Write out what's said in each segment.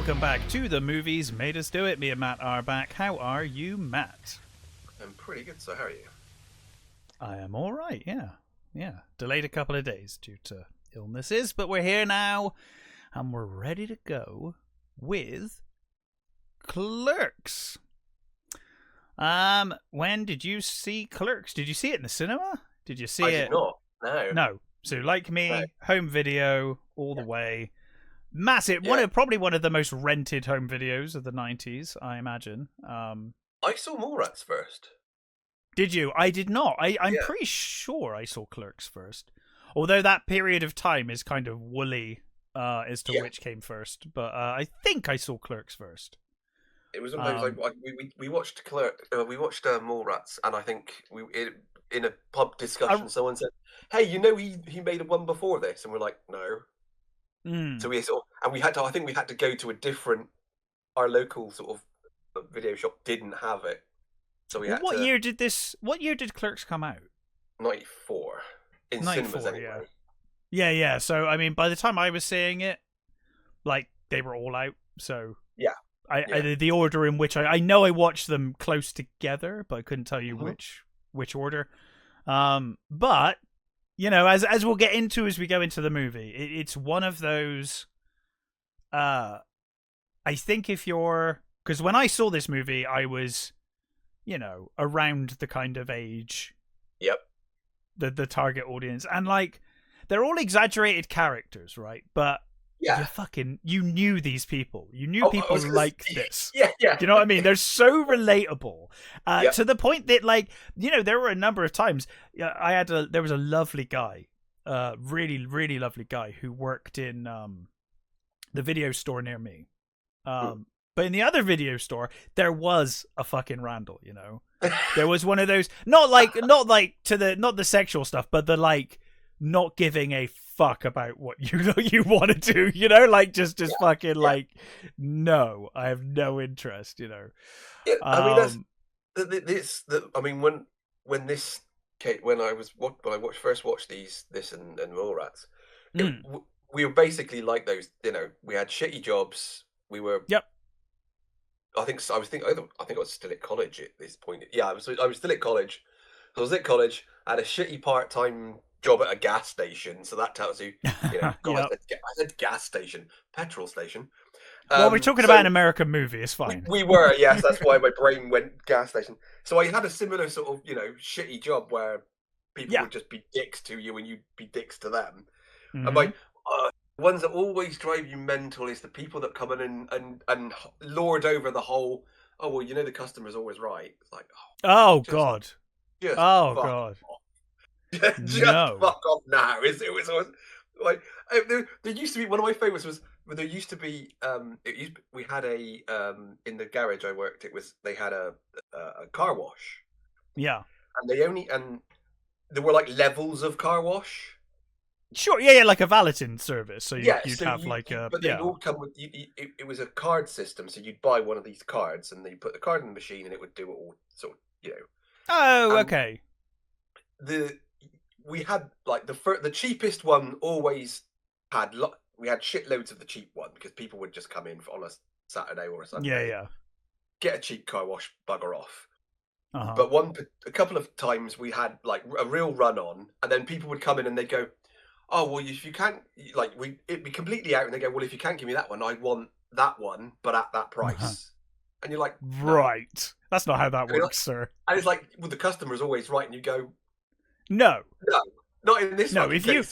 welcome back to The Movies Made Us Do It. Me and Matt are back. How are you, Matt? I'm pretty good, so how are you? I am all right, yeah. Delayed a couple of days due to illnesses, but we're here now, and we're ready to go with Clerks. When did you see Clerks? Did you see it in the cinema? Did you see it? I did not. No. No. So, like me, No. home video all the way. Massive. Yeah. Probably one of the most rented home videos of the 90s, I imagine. I saw Mallrats first. Did you? I did not. I'm Yeah. pretty sure I saw Clerks first. Although that period of time is kind of woolly as to which came first. But I think I saw Clerks first. It was one of those, like, we watched Mallrats, and I think in a pub discussion, someone said, "Hey, you know he made a one before this," and we're like, "No." So we had to go to a different. Our local sort of video shop didn't have it, so we had What year did Clerks come out? 94 in 94, cinemas anyway. Yeah. So I mean, by the time I was seeing it, like they were all out. So Yeah. The order in which I know I watched them close together, but I couldn't tell you which order. But you know, as we'll get into as we go into the movie, it's one of those. I think because when I saw this movie, I was, around the kind of age. Yep. The target audience, and like they're all exaggerated characters, right? But you knew these people. You knew people like this. Yeah. Do you know what I mean? They're so relatable to the point that, like, there were a number of times there was a lovely guy, really, really lovely guy who worked in the video store near me. But in the other video store, there was a fucking Randall, There was one of those, not the sexual stuff, but the like not giving a fuck about what you want to do, like just fucking like, no, I have no interest, Yeah, I mean when I first watched this and Mallrats, we were basically like those, we had shitty jobs, we were I think I was still at college at this point. Yeah, I was still at college. I was at college. I had a shitty part-time job at a gas station, so that tells you, God, I said gas station, petrol station. Well, we're talking about an American movie. It's fine. We were, yes. That's why my brain went gas station. So I had a similar sort of, shitty job where people would just be dicks to you and you'd be dicks to them. And my ones that always drive you mental is the people that come in and lord over the whole. Oh well, the customer's always right. It's like, God, just God, just fuck off now. It was always like there used to be one of my favorites was when there used to be we had a in the garage I worked. They had a car wash. Yeah, and there were like levels of car wash. Sure, yeah, like a valeting service. So you'd have but they all come with it was a card system. So you'd buy one of these cards, and then you put the card in the machine, and it would do it all. Sort of, Oh, okay. We had like the cheapest one always had. We had shitloads of the cheap one because people would just come in on a Saturday or a Sunday. Yeah. Get a cheap car wash, bugger off. Uh-huh. But a couple of times we had like a real run on, and then people would come in and they'd go, "Oh well, if you can't, like it'd be completely out," and they go, "Well, if you can't give me that one, I want that one, but at that price." And you're like, no. Right, that's not how that works, sir. And it's like, well, the customer's always right, and you go, no, not in this. No, if you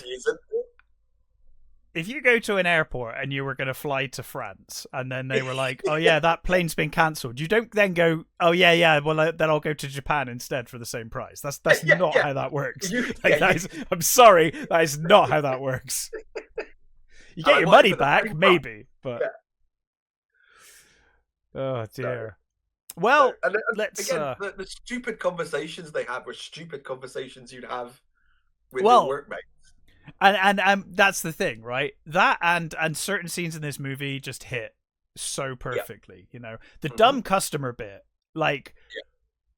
go to an airport and you were going to fly to France, and then they were like, "Oh yeah, that plane's been cancelled," you don't then go, "Oh yeah, well then I'll go to Japan instead for the same price." That's not how that works. I'm sorry, that is not how that works. You get your money back, maybe, but oh dear. Well, let's. Again, the stupid conversations they had were stupid conversations you'd have with your workmates. And that's the thing, right? That and certain scenes in this movie just hit so perfectly. The dumb customer bit, like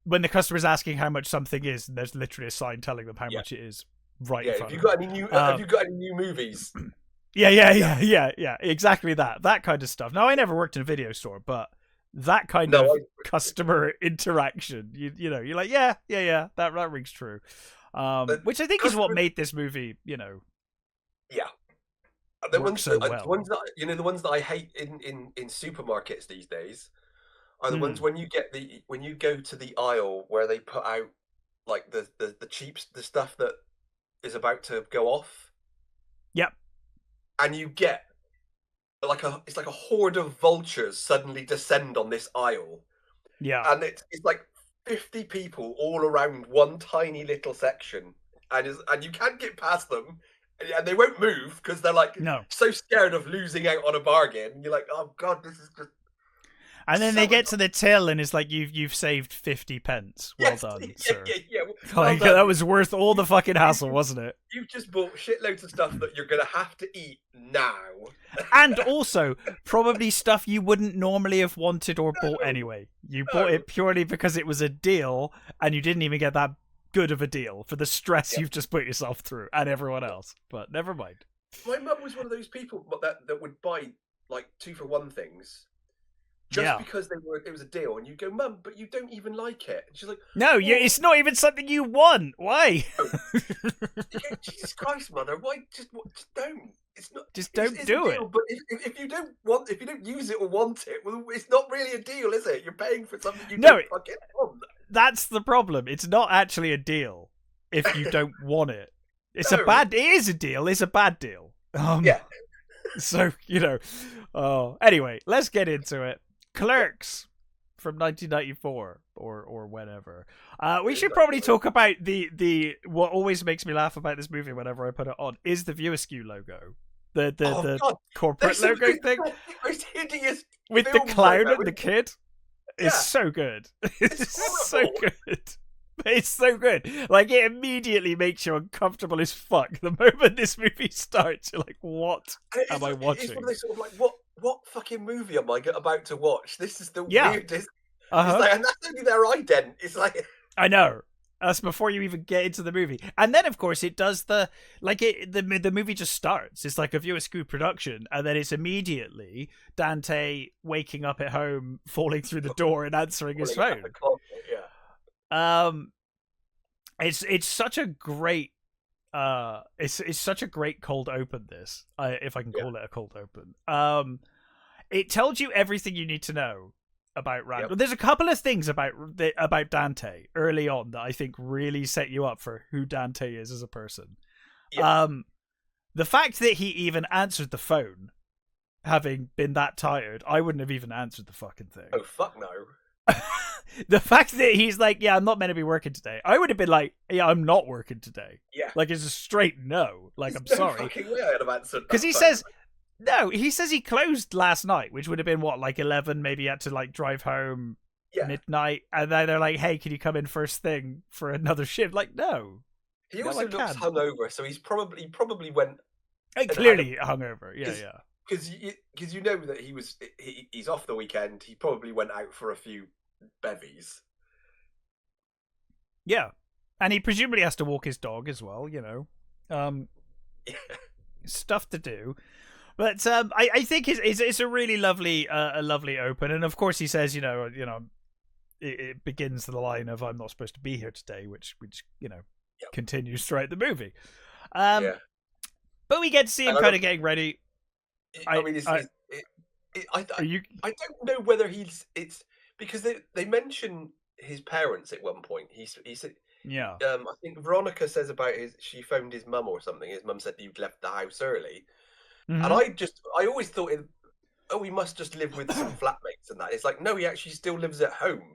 when the customer's asking how much something is, and there's literally a sign telling them how much it is right in front of them. Have you got any new movies? Yeah. Exactly that kind of stuff. Now, I never worked in a video store, but that kind of customer interaction, you know, you're like, yeah, that rings true. Which I think is what made this movie, you know, the work ones so that, well. the ones that, you know, the ones that I hate in supermarkets these days are the ones when you go to the aisle where they put out like the cheap, the stuff that is about to go off. Yep. And you get it's like a horde of vultures suddenly descend on this aisle. Yeah. And it's like 50 people all around one tiny little section, and you can't get past them, and they won't move because they're like so scared of losing out on a bargain. And you're like, oh god, this is just. And then they get to the till, and it's like you've saved 50 pence. Well done, sir. Yeah. Like, that was worth all the fucking hassle, wasn't it? You've just bought shitloads of stuff that you're gonna have to eat now. And also, probably stuff you wouldn't normally have wanted or bought anyway. You bought it purely because it was a deal, and you didn't even get that good of a deal for the stress you've just put yourself through, and everyone else. But never mind. My mum was one of those people that would buy like 2-for-1 things. Just because it was a deal, and you go, Mum, but you don't even like it. And she's like, no, it's not even something you want. Why? Jesus Christ, Mother, why just don't? It's not. Just don't do it. But if you don't use it or want it, well, it's not really a deal, is it? You're paying for something you don't fucking want. That's the problem. It's not actually a deal if you don't want it. It's it is a deal. It's a bad deal. So, you know. Anyway, let's get into it. Clerks from 1994 or whenever. We should probably talk about the what always makes me laugh about this movie whenever I put it on is the View Askew logo. The corporate logo thing. Most hideous with the clown and the kid. It's so good. It's so good. It's so good. Like, it immediately makes you uncomfortable as fuck. The moment this movie starts, you're like, what am I watching? It's one of those sort of like, what fucking movie am I about to watch? This is the weirdest. Like, and that's only their ident. It's like, I know. That's before you even get into the movie. And then, of course, it does the movie just starts. It's like a View Askew production, and then it's immediately Dante waking up at home, falling through the door and answering his phone. It's such a great it's such a great cold open, this, if I can call it a cold open. It tells you everything you need to know about Randall. There's a couple of things about Dante early on that I think really set you up for who Dante is as a person. The fact that he even answered the phone, having been that tired, I wouldn't have even answered the fucking thing. Oh, fuck no. The fact that he's like, yeah, I'm not meant to be working today. I would have been like, yeah, I'm not working today. Yeah. Like, it's a straight no. Like, There's I'm sorry. Fucking way I'd have answered that. Because he says, no, he says he closed last night, which would have been what, like 11, maybe he had to like drive home midnight. And then they're like, hey, can you come in first thing for another shift? Like, no. He also looks hungover, so he's probably went. Clearly hungover, yeah. Because you know that he's off the weekend. He probably went out for a few bevies. Yeah, and he presumably has to walk his dog as well. You know, stuff to do. But I think it's a really lovely open, and of course he says, you know, it begins the line of "I'm not supposed to be here today," which you know continues throughout the movie. But we get to see him kind of getting ready. I don't know whether it's because they mention his parents at one point. He said, I think Veronica says about she phoned his mum or something. His mum said you'd left the house early, and I always thought, he must just live with some flatmates and that. It's like, no, he actually still lives at home.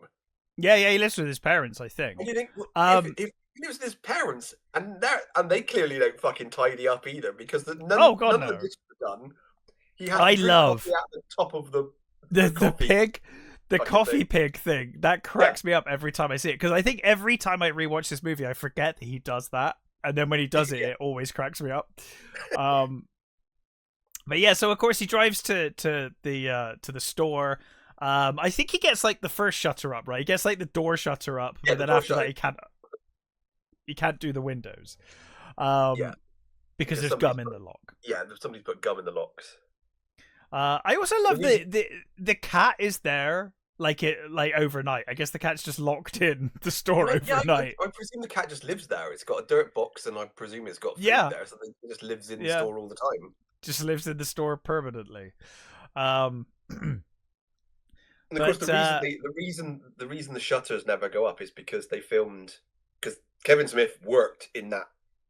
Yeah, he lives with his parents, I think. And you think, if he lives with his parents, and they clearly don't fucking tidy up either, because none of the dishes are done. He has to love at the top of the pig. The coffee pig thing, that cracks me up every time I see it, because I think every time I rewatch this movie I forget that he does that, and then when he does it it always cracks me up. But yeah, so of course he drives to the store. I think he gets like the first shutter up, right? He gets like the door shutter up, but then after that he can't do the windows. Because because there's gum in the lock. Yeah, somebody's put gum in the locks. I also love the cat is there like overnight. I guess the cat's just locked in the store overnight. I presume the cat just lives there. It's got a dirt box, and I presume it's got food there, so it just lives in the store all the time. Just lives in the store permanently. And of course, the reason the shutters never go up is because because Kevin Smith worked in that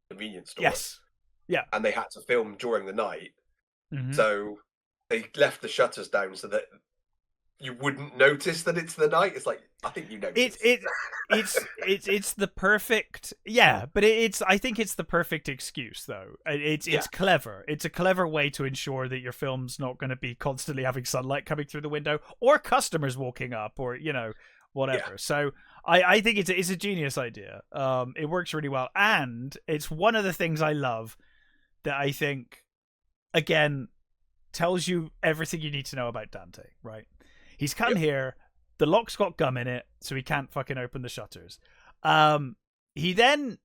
convenience store. Yes. Yeah. And they had to film during the night, mm-hmm. so they left the shutters down so that you wouldn't notice that it's the night. It's like, I think you notice. It's the perfect, but I think it's the perfect excuse though. It's clever. It's a clever way to ensure that your film's not going to be constantly having sunlight coming through the window or customers walking up or whatever. Yeah. So I think it's a genius idea. It works really well, and it's one of the things I love that I think again tells you everything you need to know about Dante. Right? He's come here. The lock's got gum in it, so he can't fucking open the shutters. He then,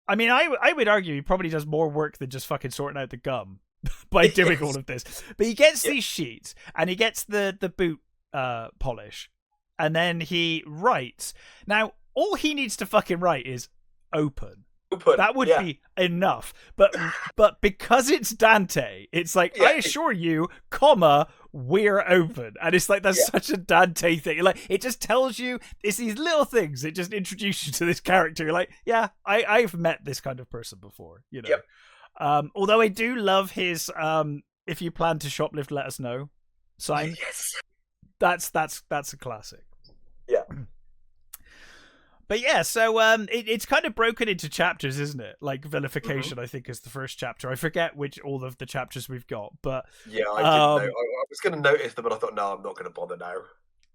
I mean, I would argue he probably does more work than just fucking sorting out the gum by doing all of this. But he gets these sheets, and he gets the boot polish, and then he writes. Now, all he needs to fucking write is open. That would be enough. But because it's Dante, it's like, I assure you, we're open. And it's like, that's such a Dante thing. Like, it just tells you, it's these little things. It just introduces you to this character. You're like, I've met this kind of person before, Although I do love his, if you plan to shoplift, let us know sign. Yes. That's a classic. Yeah. But yeah, so it's kind of broken into chapters, isn't it? Like Vilification, I think, is the first chapter. I forget which all of the chapters we've got, but I didn't know. I was going to notice them, but I thought, no, I'm not going to bother now.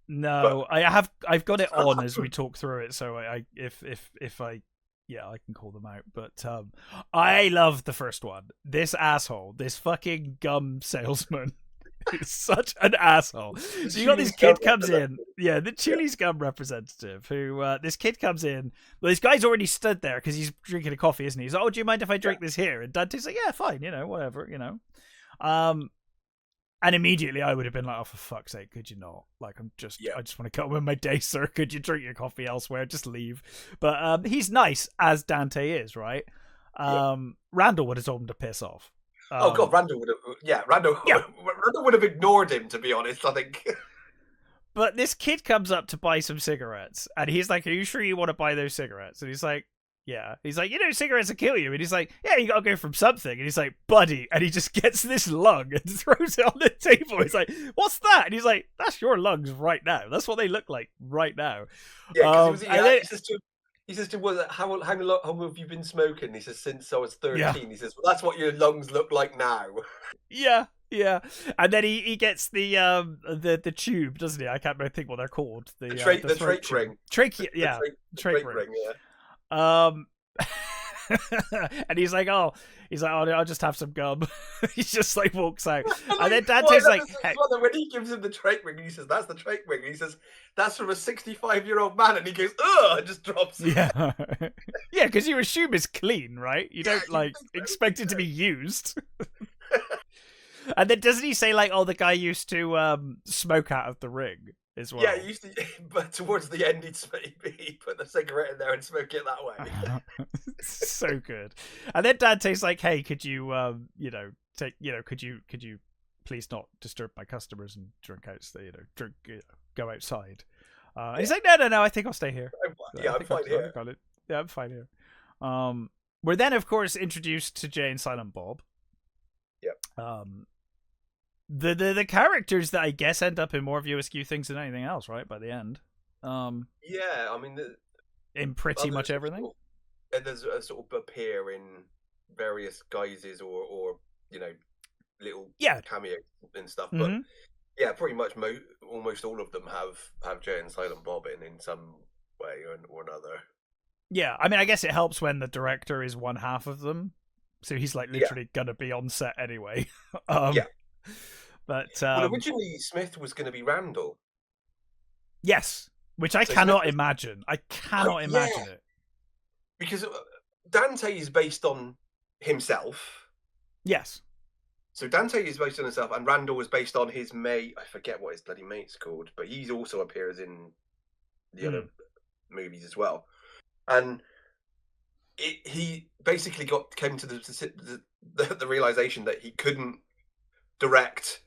No, but I've got it on as we talk through it, so I can call them out. But I love the first one. This asshole, this fucking gum salesman. He's such an asshole. So you got this kid comes in, the Chili's gum representative. Who this kid comes in. Well, this guy's already stood there because he's drinking a coffee, isn't he? He's like, "Oh, do you mind if I drink this here?" And Dante's like, "Yeah, fine, whatever, And immediately I would have been like, "Oh, for fuck's sake, could you not? Like, I just want to get on with my day, sir. Could you drink your coffee elsewhere? Just leave." But he's nice as Dante is, right? Randall would have told him to piss off. Oh god, Randall would have. Randall would have ignored him, to be honest, I think. But this kid comes up to buy some cigarettes, and he's like, "Are you sure you want to buy those cigarettes?" And he's like, "Yeah." He's like, "Cigarettes will kill you." And he's like, "Yeah, you gotta go from something." And he's like, "Buddy," and he just gets this lung and throws it on the table. He's like, "What's that?" And he's like, "That's your lungs right now. That's what they look like right now." Yeah, because he says to well, how long have you been smoking? He says, since I was 13. Yeah. He says, well, that's what your lungs look like now. Yeah. And then he gets the tube, doesn't he? I can't really think what they're called. The trach ring. Trach ring. Yeah. And he's like, "Oh, I'll just have some gum." He just like walks out, and then Dante's like, hey. When he gives him the trach ring, he says, "That's the trach ring." He says, "That's from a 65-year-old man," and he goes, "Ugh," and just drops it. Yeah, because you assume it's clean, right? You don't expect it to be used. And then doesn't he say like, "Oh, the guy used to smoke out of the ring as well"? Yeah, he used to, but towards the end, he'd put the cigarette in there and smoke it that way. So good. And then Dante's like, "Hey, could you, could you please not disturb my customers and go outside?" And he's like, "No, I think I'll stay here." I'm fine here. I'm fine here. We're then, of course, introduced to Jay and Silent Bob. Yep. The characters that I guess end up in more View Askew things than anything else, right? By the end. Yeah, I mean, in pretty much everything. There's a sort of appear in various guises or little cameos and stuff. But pretty much almost all of them have Jay and Silent Bob in some way or another. Yeah, I mean, I guess it helps when the director is one half of them, so he's like literally gonna be on set anyway. But originally Smith was going to be Randall. Yes, which I cannot imagine. I cannot imagine it. Because Dante is based on himself. Yes. So Dante is based on himself, and Randall was based on his mate. I forget what his bloody mate's called, but he also appears in the other movies as well. And he basically came to the realization that he couldn't direct,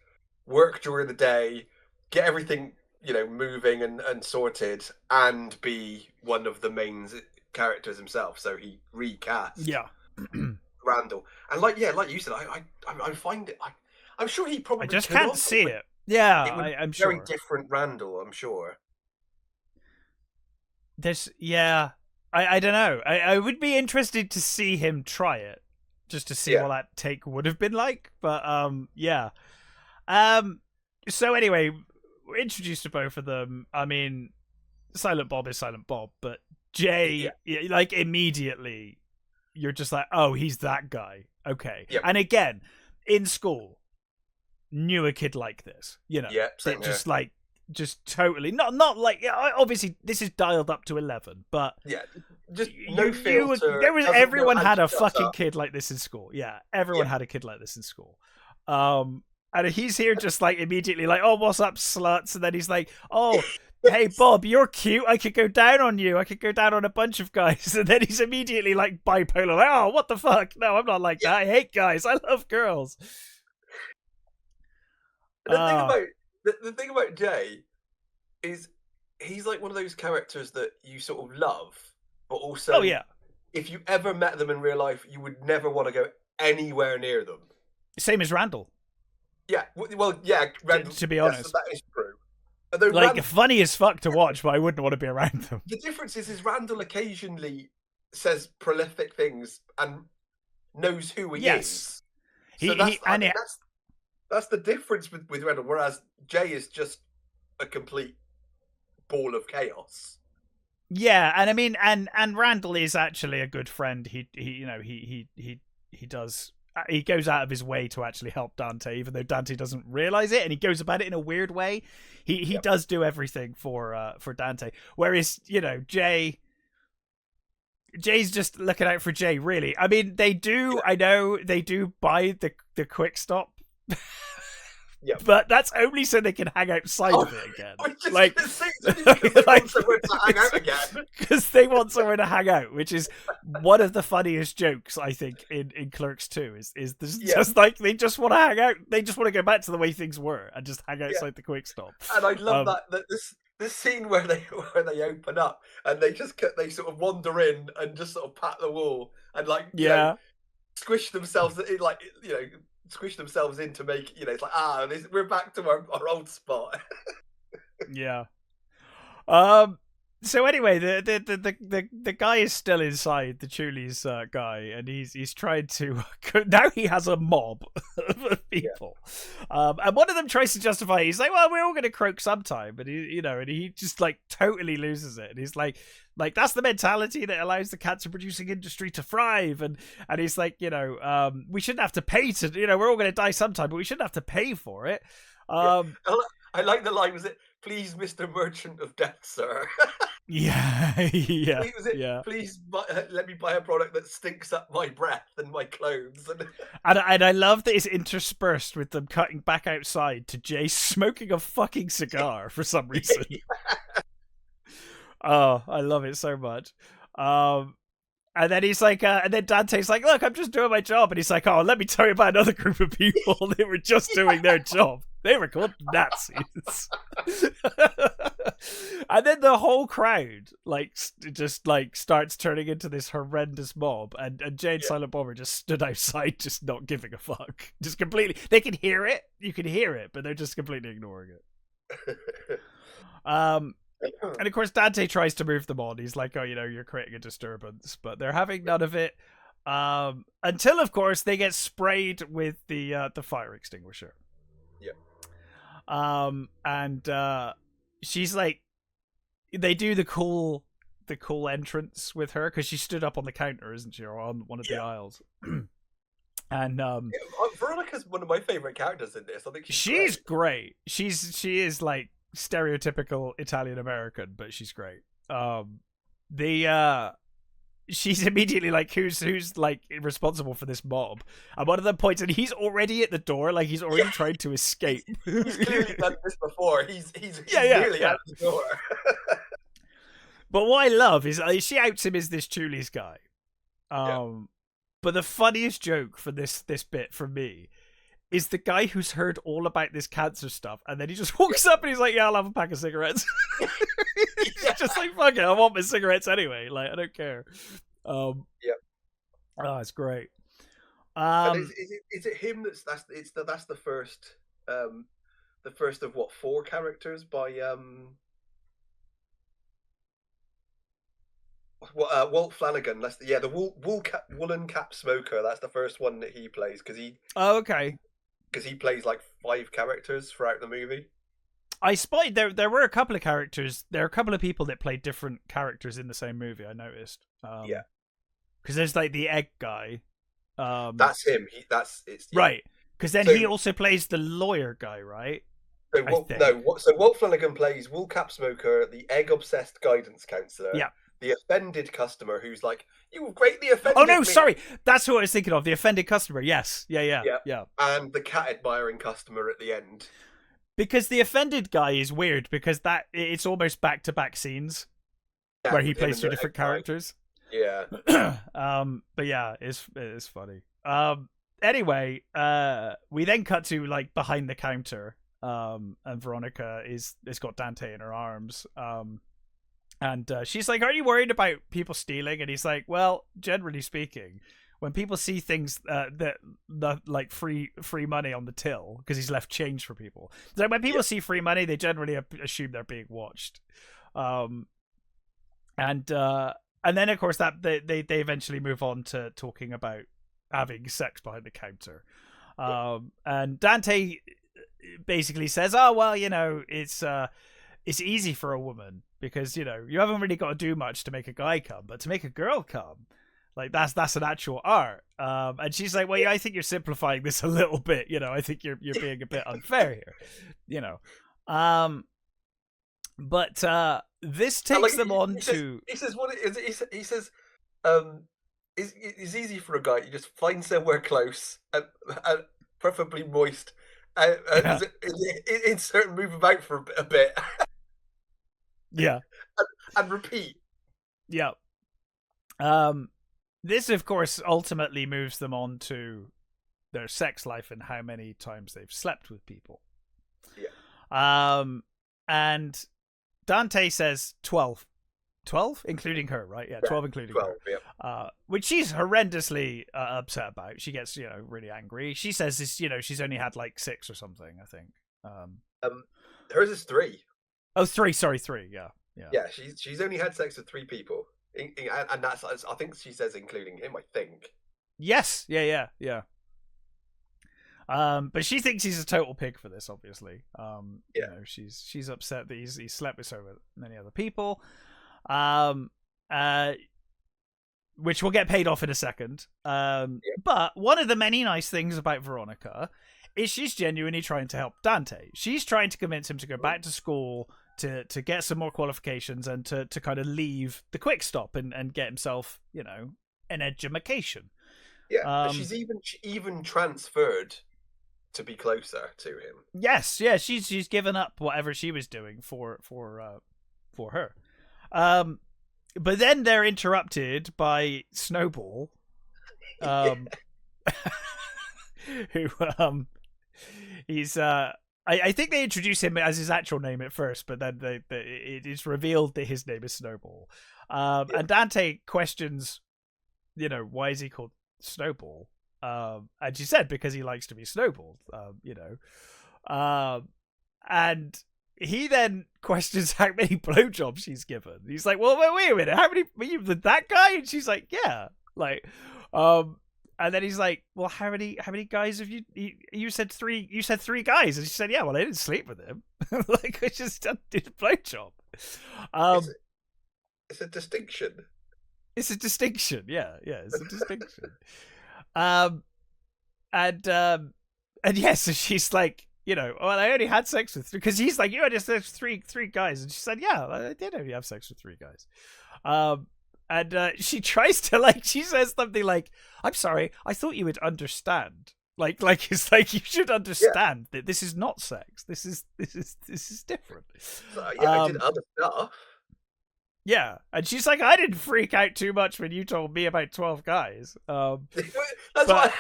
work during the day, get everything moving and sorted, and be one of the main characters himself. So he recast Randall, and like you said, I find it. I'm sure he probably I just can't see it. Yeah, I'm sure. Very different Randall, I'm sure. I don't know. I would be interested to see him try it, just to see what that take would have been like. But yeah. So anyway, we're introduced to both of them. I mean, Silent Bob is Silent Bob, but Jay, like immediately, you're just like, oh, he's that guy. Okay. Yep. And again, in school, knew a kid like this. Just like. Just totally not like obviously this is dialed up to 11, but just no filter. Everyone had a fucking kid like this in school. Everyone had a kid like this in school. And he's here just like immediately like, oh, what's up, sluts? And then he's like, oh, hey Bob, you're cute. I could go down on you. I could go down on a bunch of guys. And then he's immediately like bipolar, like, oh, what the fuck? No, I'm not like that. I hate guys. I love girls. The thing about Jay is he's like one of those characters that you sort of love, but also, if you ever met them in real life, you would never want to go anywhere near them. Same as Randall. Yeah, well, yeah, Randall. To be honest, that is true. Although like funny as fuck to watch, but I wouldn't want to be around them. The difference is Randall occasionally says prolific things and knows who he is. So that's the difference with Randall, whereas Jay is just a complete ball of chaos. Yeah, and I mean, and Randall is actually a good friend. He goes out of his way to actually help Dante, even though Dante doesn't realize it, and he goes about it in a weird way. He does do everything for Dante, whereas Jay's just looking out for Jay. Really, I mean, they do. I know they do buy the quick stop. But that's only so they can hang outside of it again. Because they want somewhere to hang out, which is one of the funniest jokes I think in Clerks 2 is just like they just want to hang out. They just want to go back to the way things were and just hang outside the quick stop. And I love that this scene where they open up and they sort of wander in and just sort of pat the wall and squish themselves squish themselves in to make it's like we're back to our old spot. So anyway, the guy is still inside, the Chuli's guy, and he's trying to now he has a mob of people, and one of them tries to justify it. He's like, well, we're all going to croak sometime, but he just like totally loses it, and he's like that's the mentality that allows the cancer producing industry to thrive, and he's like, we shouldn't have to pay to, we're all going to die sometime, but we shouldn't have to pay for it. I like the line, was it, please, Mr. Merchant of Death, sir? Please let me buy a product that stinks up my breath and my clothes. And I love that it's interspersed with them cutting back outside to Jay smoking a fucking cigar for some reason. Oh, I love it so much. And then he's like, and then Dante's like, look, I'm just doing my job. And he's like, oh, let me tell you about another group of people. They were just doing their job. They were called Nazis. And then the whole crowd, just starts turning into this horrendous mob. And Jay and Silent Bob are just stood outside, just not giving a fuck. Just completely, they can hear it. You can hear it, but they're just completely ignoring it. And of course, Dante tries to move them on. He's like, oh, you're creating a disturbance, but they're having none of it. Until, of course, they get sprayed with the fire extinguisher. And she's like, they do the cool entrance with her because she stood up on the counter, isn't she, or on one of the aisles. And Veronica's one of my favorite characters in this. I think she's great. She is like stereotypical Italian American, but she's great. she's immediately like, who's like responsible for this mob? And one of them points, and he's already at the door, like he's already trying to escape. He's clearly done this before. He's nearly out the door. But what I love is she outs him as this Chuli's guy. But the funniest joke for this bit from me is the guy who's heard all about this cancer stuff, and then he just walks up and he's like, "Yeah, I'll have a pack of cigarettes." He's just like, "Fuck it, I want my cigarettes anyway. Like, I don't care." Oh, it's great. Is it him that's the first of what, 4 characters by Walt Flanagan? That's the woolen cap smoker. That's the first one that he plays because he. Oh, okay. Because he plays like 5 characters throughout the movie. I spotted there were a couple of characters. There are a couple of people that played different characters in the same movie. I noticed. Because there's like the egg guy. That's him. Right. Because then he also plays the lawyer guy, right? So Walt Flanagan plays Wool Cap Smoker, the egg-obsessed guidance counselor. Yeah. The offended customer who's like, "You greatly offended me." Oh no, me. Sorry, that's who I was thinking of. The offended customer. Yes, yeah. And the cat admiring customer at the end. Because the offended guy is weird because it's almost back-to-back scenes where he plays 2 different characters. Yeah. But yeah, it's funny. Anyway, we then cut to like behind the counter. And Veronica has got Dante in her arms. And she's like, "Are you worried about people stealing?" And he's like, "Well, generally speaking, when people see things that like free money on the till, because he's left change for people. So when people see free money, they generally assume they're being watched." And then of course that they eventually move on to talking about having sex behind the counter. And Dante basically says, "Oh well, it's easy for a woman because you haven't really got to do much to make a guy come, but to make a girl come, like that's an actual art." And she's like, "Well, yeah, I think you're simplifying this a little bit. I think you're being a bit unfair here. But this takes them on to. He says what it is. He says, it's easy for a guy. You just find somewhere close and preferably moist, and insert and move about for a bit." Yeah. And repeat. Yeah. This, of course, ultimately moves them on to their sex life and how many times they've slept with people. Yeah. And Dante says 12. 12? Including her, right? Yeah, 12 including 12, her. Yeah. Which she's horrendously upset about. She gets, really angry. She says this, she's only had like 6 or something, I think. Hers is 3. Oh, 3. Sorry, 3. Yeah. Yeah, she's only had sex with 3 people. And that's, I think she says including him, I think. Yes. Yeah. But she thinks he's a total pig for this, obviously. She's upset that he's slept with so many other people. Which will get paid off in a second. But one of the many nice things about Veronica is she's genuinely trying to help Dante. She's trying to convince him to go back to school, to get some more qualifications, and to kind of leave the quick stop and get himself, an education. Yeah, she's even transferred to be closer to him. Yes, yeah, she's given up whatever she was doing for her. But then they're interrupted by Snowball, who he's I think they introduce him as his actual name at first, but then it is revealed that his name is Snowball. And Dante questions, why is he called Snowball? And she said because he likes to be snowballed, and he then questions how many blowjobs she's given. He's like, "Well, wait a minute, how many were you with that guy?" And she's like, "Yeah." And then he's like, "Well, how many guys have you? You said 3. You said 3 guys." And she said, "Yeah, well, I didn't sleep with him. Like, I just did a blowjob." It's a distinction. It's a distinction. Yeah, it's a distinction. And yeah, so she's like, "Well, I only had sex with 3," because he's like, "You had just three guys," and she said, "Yeah, I did only have sex with 3 guys." And she tries to, like, she says something like, "I'm sorry, I thought you would understand." Like it's like, you should understand that this is not sex. This is different. So, I did other stuff. Yeah, and she's like, "I didn't freak out too much when you told me about 12 guys." That's why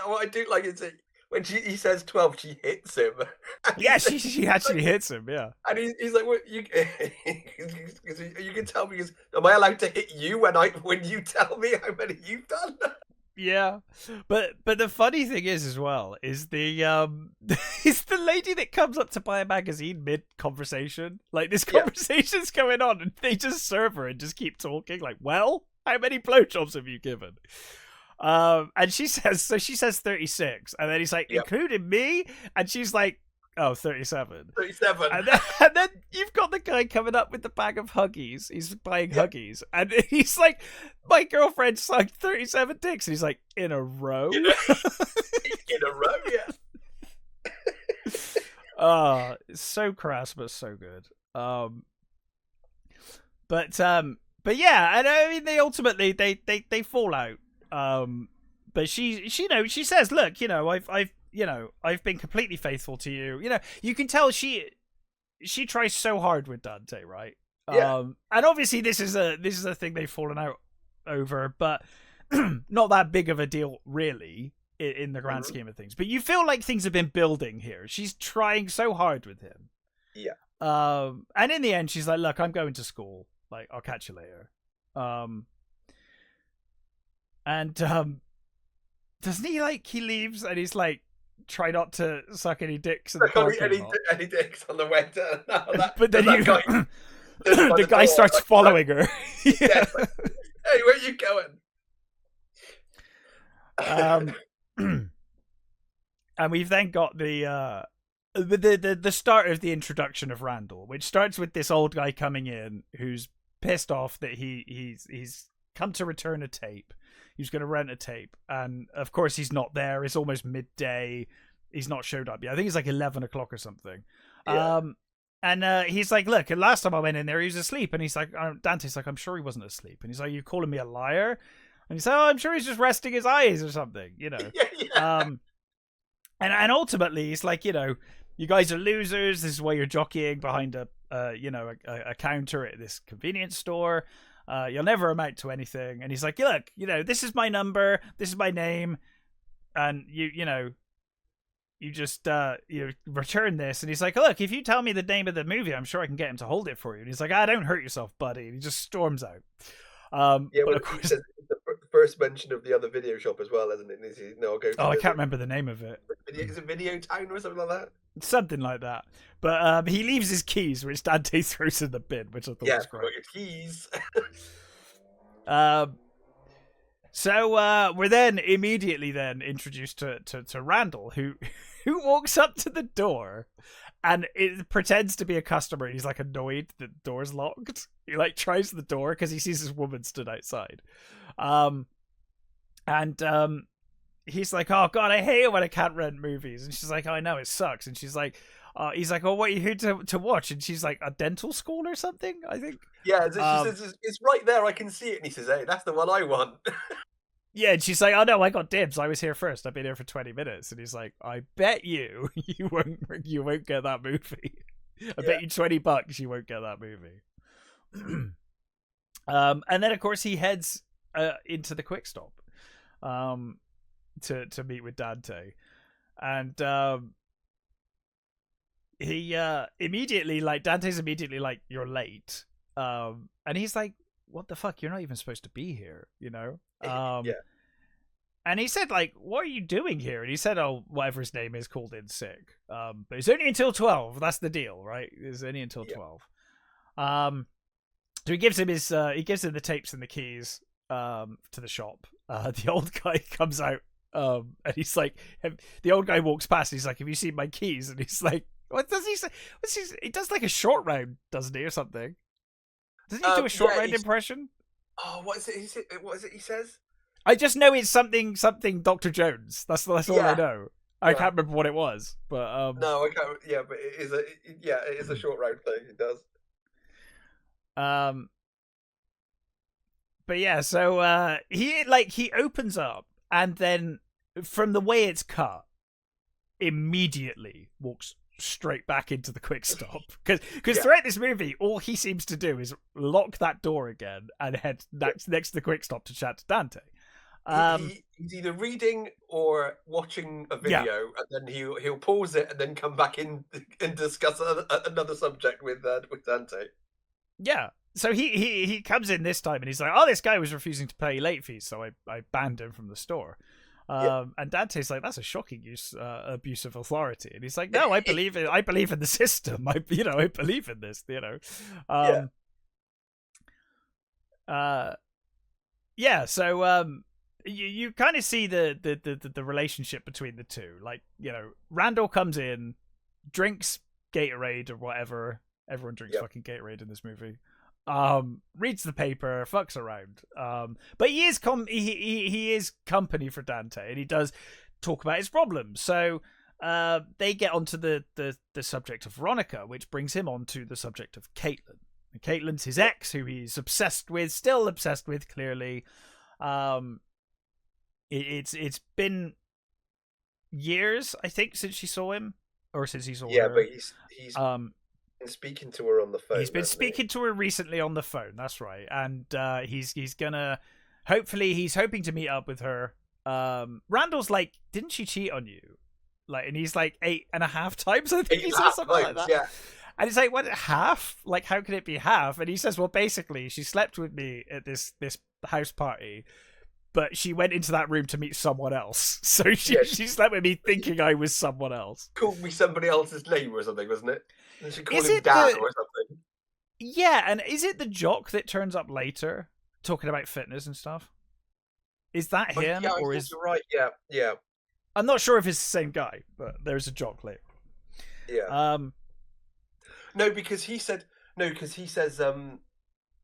what I do like is that when he says 12, she hits him. Yeah, she actually hits him. Yeah, and he's like, "What you? You can tell me? Am I allowed to hit you when you tell me how many you've done?" Yeah, but the funny thing is, as well, is the is the lady that comes up to buy a magazine mid conversation. Like, this conversation's going on, and they just serve her and just keep talking. Like, well, how many blowjobs have you given? And she says 36, and then he's like, including me, and she's like, oh, 37. 37. And then you've got the guy coming up with the bag of Huggies. He's buying Huggies. And he's like, my girlfriend sucked 37 dicks. And he's like, in a row? In a row, yeah. It's so crass, but so good. But yeah, and I mean, they ultimately, they fall out. But she says, look, I've been completely faithful to you. You can tell she tries so hard with Dante, right? Yeah. And obviously this is a thing they've fallen out over, but not that big of a deal, really, in the grand scheme of things. But you feel like things have been building here. She's trying so hard with him. Yeah. And in the end, she's like, look, I'm going to school. Like, I'll catch you later. And doesn't he, like, he leaves and he's like, try not to suck any dicks in the parking lot. Any dicks on the way to... No, but then the guy starts following her. Yeah. Hey, where are you going? And we've then got the start of the introduction of Randall, which starts with this old guy coming in who's pissed off that he's come to return a tape. He's going to rent a tape, and of course he's not there. It's almost midday. He's not showed up yet. I think it's like 11 o'clock or something. Yeah. And he's like, look, last time I went in there, he was asleep. And he's like, Dante's like, I'm sure he wasn't asleep. And he's like, you calling me a liar? And he's like, oh, I'm sure he's just resting his eyes or something, Yeah. And ultimately, he's like, you guys are losers. This is why you're jockeying behind a counter at this convenience store. You'll never amount to anything. And he's like, look, this is my number, this is my name, and you just return this. And he's like, look, if you tell me the name of the movie, I'm sure I can get him to hold it for you. And he's like, don't hurt yourself, buddy. And he just storms out. But of course, the first mention of the other video shop as well, isn't it? I'll go to I can't remember the name of it. Is it Video Town or something like that? Something like that. But he leaves his keys, which Dante throws in the bin, which I thought was great. Your keys. So we're then immediately introduced to Randall, who walks up to the door and it pretends to be a customer. He's like annoyed that the door's locked. He like tries the door because he sees this woman stood outside. He's like, oh god, I hate it when I can't rent movies. And she's like, oh, I know, it sucks. And she's like, he's like, oh, what are you here to watch? And she's like, a dental school or something, I think. Yeah, she says, it's right there, I can see it. And he says, hey, that's the one I want. Yeah, and she's like, oh no, I got dibs. I was here first. I've been here for 20 minutes. And he's like, I bet you won't get that movie. I bet you $20 you won't get that movie. And then of course he heads into the quick stop to meet with Dante. And he immediately, like, Dante's immediately like, you're late. And he's like, what the fuck? You're not even supposed to be here, Yeah. And he said, like, what are you doing here? And he said, oh, whatever his name is, called in sick. But it's only until 12. That's the deal, right? It's only until 12. So he gives him the tapes and the keys to the shop. The old guy comes out, and he's like, the old guy walks past, and he's like, have you seen my keys? And he's like, what does he say? He does like a short round, doesn't he, or something? Doesn't he do a short round impression? Oh, what is it? What is it he says? I just know it's something Dr. Jones. That's all I know. I can't remember what it was, but no, I can't. Yeah, but it is a short round thing. It does. yeah, so he opens up, and then from the way it's cut, immediately walks straight back into the quick stop, because throughout this movie all he seems to do is lock that door again and head next to the quick stop to chat to Dante. He's either reading or watching a video, and then he'll pause it and then come back in and discuss another subject with Dante. Yeah, so he comes in this time and he's like, "Oh, this guy was refusing to pay late fees, so I banned him from the store." And Dante's like, "That's a shocking abuse of authority," and he's like, "No, I believe in the system. I believe in this. So you kind of see the relationship between the two. Like, Randall comes in, drinks Gatorade or whatever. Everyone drinks fucking Gatorade in this movie. Reads the paper, fucks around. But he is he is company for Dante, and he does talk about his problems. So they get onto the subject of Veronica, which brings him onto the subject of Caitlin. And Caitlin's his ex, who he's still obsessed with, clearly. It's been years, I think, since she saw him, or since he saw her. Yeah, but he's been speaking to her on the phone. He's been speaking to her recently on the phone. That's right, and he's gonna. Hopefully, he's hoping to meet up with her. Randall's like, "Didn't she cheat on you?" Like, and he's like 8.5 times. I think he says something like that. Yeah. And he's like, "What, half? Like, how can it be half?" And he says, "Well, basically, she slept with me at this house party, but she went into that room to meet someone else. So she slept with me thinking I was someone else. Called me somebody else's name or something, wasn't it? And she called him Dad or something. Yeah, and is it the jock that turns up later talking about fitness and stuff? Is that him? Yeah, or is you're right. Yeah. I'm not sure if it's the same guy, but there's a jock later. Yeah. No, because he says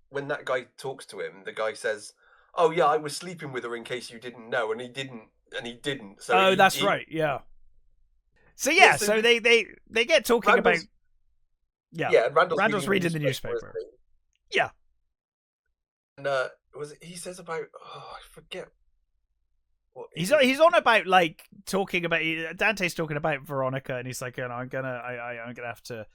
when that guy talks to him, the guy says, "Oh yeah, I was sleeping with her in case you didn't know," and he didn't. So that's right. Yeah. So so they get talking about. Yeah, Randall's reading the newspaper. Yeah. And he says about, I forget what he's on about, like, talking about Dante's talking about Veronica, and he's like, I'm gonna have to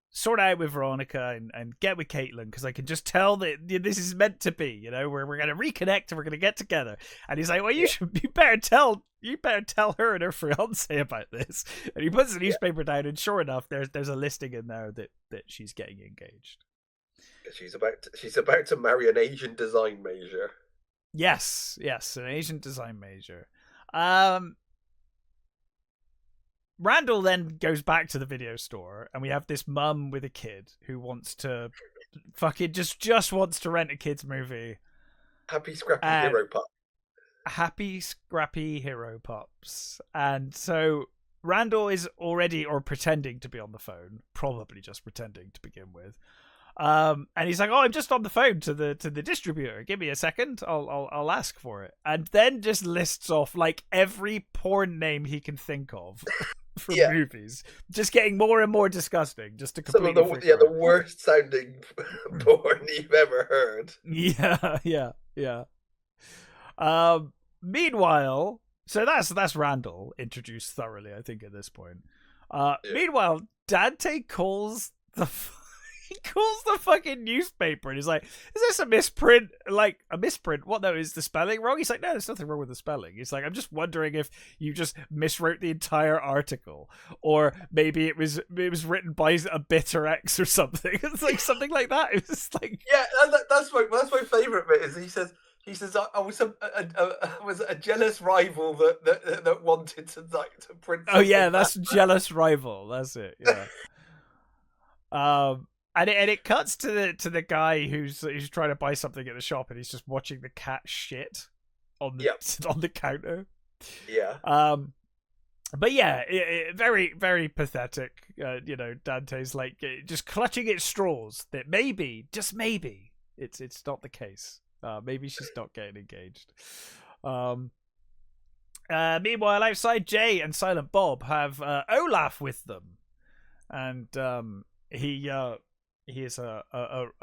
sort out with Veronica and get with Caitlin, because I can just tell that this is meant to be, we're gonna reconnect and we're gonna get together. And he's like, well, you better tell her and her fiance about this. And he puts the newspaper down, and sure enough, there's a listing in there that she's getting engaged. She's about to marry an Asian design major. Yes, an Asian design major. Randall then goes back to the video store, and we have this mum with a kid who wants to fucking just wants to rent a kid's movie. Happy scrappy hero pup. Happy scrappy hero pups. And so Randall is already, or pretending to be on the phone, probably just pretending to begin with. And he's like, "Oh, I'm just on the phone to the distributor. Give me a second. I'll ask for it." And then just lists off like every porn name he can think of from movies, just getting more and more disgusting. Just to completely some of the worst sounding porn you've ever heard. Yeah. Meanwhile, so that's Randall introduced thoroughly, I think, at this point. Meanwhile, Dante calls the fucking newspaper, and he's like, "Is this a misprint? Like, a misprint? What, though? Is the spelling wrong?" He's like, "No, there's nothing wrong with the spelling." He's like, "I'm just wondering if you just miswrote the entire article, or maybe it was written by a bitter ex or something." It's like something like that. It was like, yeah, that's my favorite bit. Is he says, "I was a jealous rival that wanted to print." Oh yeah, that's jealous rival. That's it. Yeah. And it cuts to the guy who's trying to buy something at the shop, and he's just watching the cat shit on the counter. Yeah. But yeah, very, very pathetic. Dante's like just clutching at straws that maybe, just maybe, it's not the case. Maybe she's not getting engaged. Meanwhile, outside, Jay and Silent Bob have Olaf with them, and he is a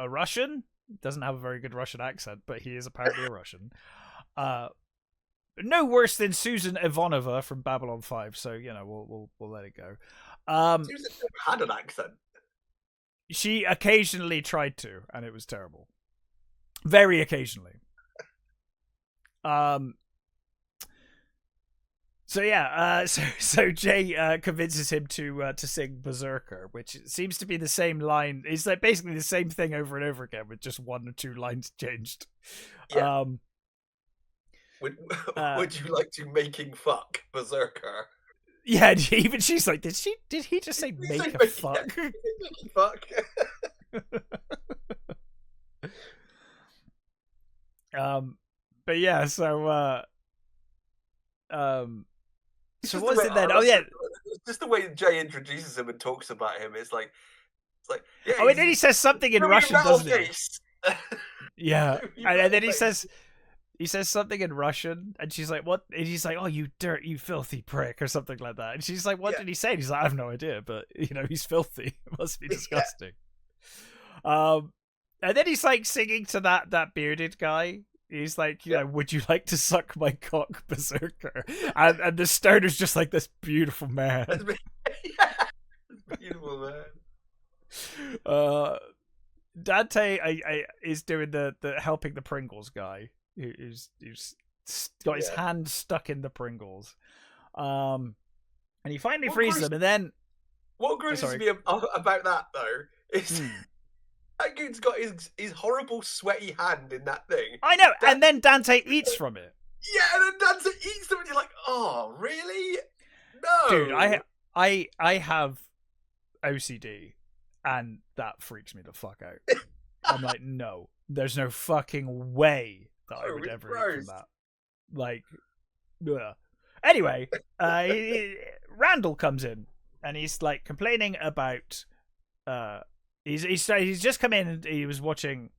Russian doesn't have a very good Russian accent, but he is apparently a Russian. No worse than Susan Ivanova from Babylon 5, so we'll let it go. Susan had an accent. She occasionally tried to, and it was terrible. Very occasionally. So yeah, so Jay convinces him to sing Berserker, which seems to be the same line. It's like basically the same thing over and over again with just 1 or 2 lines changed. Yeah. Would you like to making fuck Berserker? Yeah, even she's like, did he just say make a fuck? Making fuck. But yeah, so what was it then? Oh yeah, just the way Jay introduces him and talks about him. It's like yeah. Oh, and then he says something in Russian, doesn't he? Yeah, and then he says something in Russian, and she's like, "What?" And he's like, "Oh, you dirt, you filthy prick," or something like that. And she's like, "What did he say?" And he's like, "I have no idea, but he's filthy. It must be disgusting." And then he's like singing to that bearded guy. He's like, would you like to suck my cock, Berserker? And the stoner's just like this beautiful man. Beautiful man. Dante is doing the helping the Pringles guy who's got his hand stuck in the Pringles. And he finally frees them, and then what grosses me about that though is that dude's got his horrible sweaty hand in that thing. I know, and then Dante eats from it. Yeah, and then Dante eats them, and you're like, oh, really? No, dude, I have OCD, and that freaks me the fuck out. I'm like, no, there's no fucking way that I would ever eat from that. Like, ugh. Anyway, Randall comes in, and he's like complaining about. He's just come in and he was watching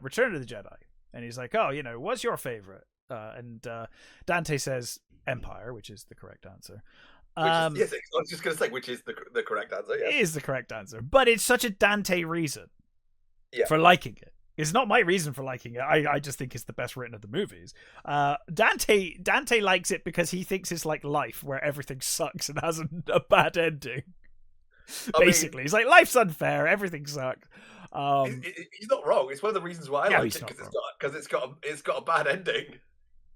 Return of the Jedi, and he's like, oh, what's your favorite? And Dante says Empire, which is the correct answer. Yes, I was just going to say, which is the correct answer. Yes. It is the correct answer, but it's such a Dante reason for liking it. It's not my reason for liking it. I just think it's the best written of the movies. Dante likes it because he thinks it's like life, where everything sucks and has a bad ending. Basically, he's like, life's unfair, everything sucks. He's not wrong. It's one of the reasons why I like it, because it's got a bad ending.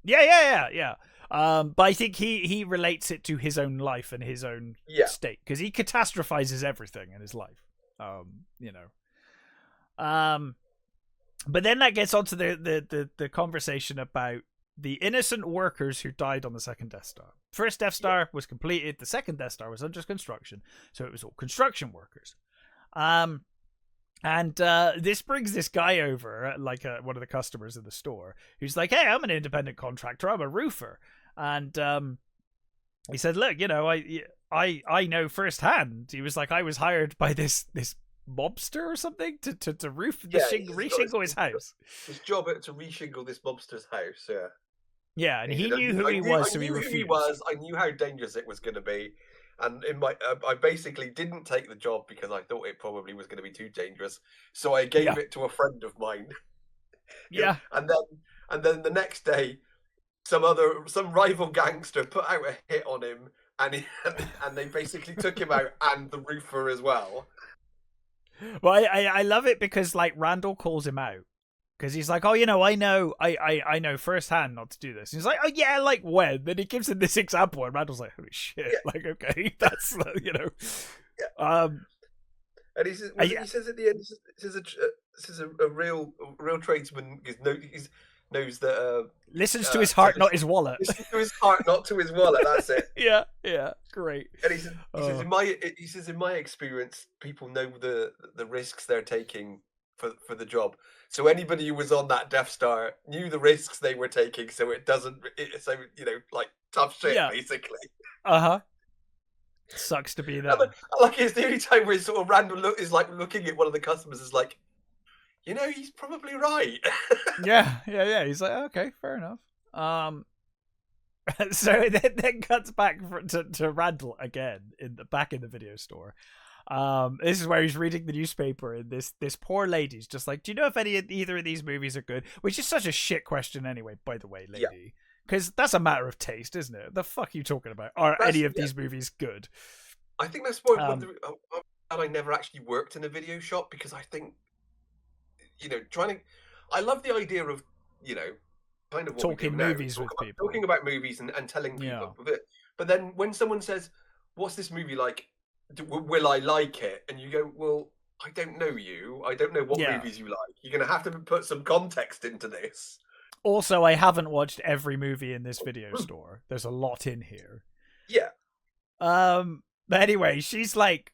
Yeah. But I think he relates it to his own life and his own state, because he catastrophizes everything in his life. But then that gets onto the conversation about the innocent workers who died on the second Death Star. First Death Star was completed. The second Death Star was under construction, so it was all construction workers. And this brings this guy over, like one of the customers in the store, who's like, "Hey, I'm an independent contractor. I'm a roofer." And he said, "Look, I know firsthand." He was like, "I was hired by this mobster or something to reshingle his house. His job to reshingle this mobster's house." Yeah. Yeah, and he knew who he was, so he refused. I knew how dangerous it was going to be, and I basically didn't take the job because I thought it probably was going to be too dangerous. So I gave it to a friend of mine. Yeah, and then the next day, some rival gangster put out a hit on him, and they basically took him out and the roofer as well. Well, I love it because like Randall calls him out. Because he's like, oh, I know firsthand not to do this. And he's like, oh, yeah, like when? Then he gives him this example, and Randall's like, holy shit. Yeah. Like, okay, that's, Yeah. And he says at the end, this is a real tradesman knows that... listens to his heart, not his wallet. Listens to his heart, not to his wallet, that's it. Yeah, great. And he says, in my experience, people know the risks they're taking for the job. So anybody who was on that Death Star knew the risks they were taking, so it doesn't. Like tough shit, basically. Sucks to be that. Like it's the only time where sort of Randall is like looking at one of the customers is like, he's probably right. Yeah. He's like, okay, fair enough. So then cuts back to Randall again back in the video store. This is where he's reading the newspaper, and this poor lady's just like, do you know if either of these movies are good? Which is such a shit question anyway, by the way, lady. Because that's a matter of taste, isn't it? The fuck are you talking about? Are any of these movies good? I think that's why I never actually worked in a video shop, because I think, I love the idea of, kind of what talking movies with people, talking about movies and telling people of it. But then when someone says, "What's this movie like? Will I like it?" and you go, "Well, I don't know you. I don't know what movies you like. You're going to have to put some context into this." Also, I haven't watched every movie in this video store. There's a lot in here. Yeah. But anyway, she's like,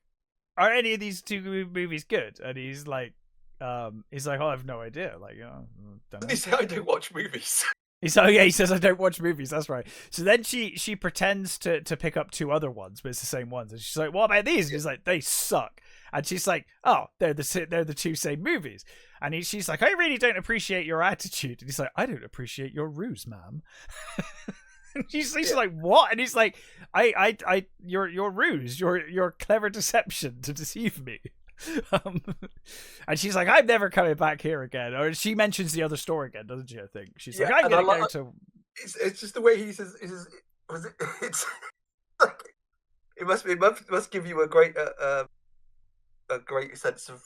"Are any of these two movies good?" And he's like, "Oh, I have no idea. Like, don't know." He said, "I don't watch movies." He says, "I don't watch movies." That's right. So then she pretends to pick up two other ones, but it's the same ones. And she's like, "What about these?" And he's like, "They suck." And she's like, "Oh, they're the two same movies." And she's like, "I really don't appreciate your attitude." And he's like, "I don't appreciate your ruse, ma'am." She's like, "What?" And he's like, your ruse, your clever deception to deceive me." And she's like, "I'm never coming back here again." Or she mentions the other store again, doesn't she? I think she's like, "I'm gonna go to." It's just the way he says. It's like, it must give you a great sense of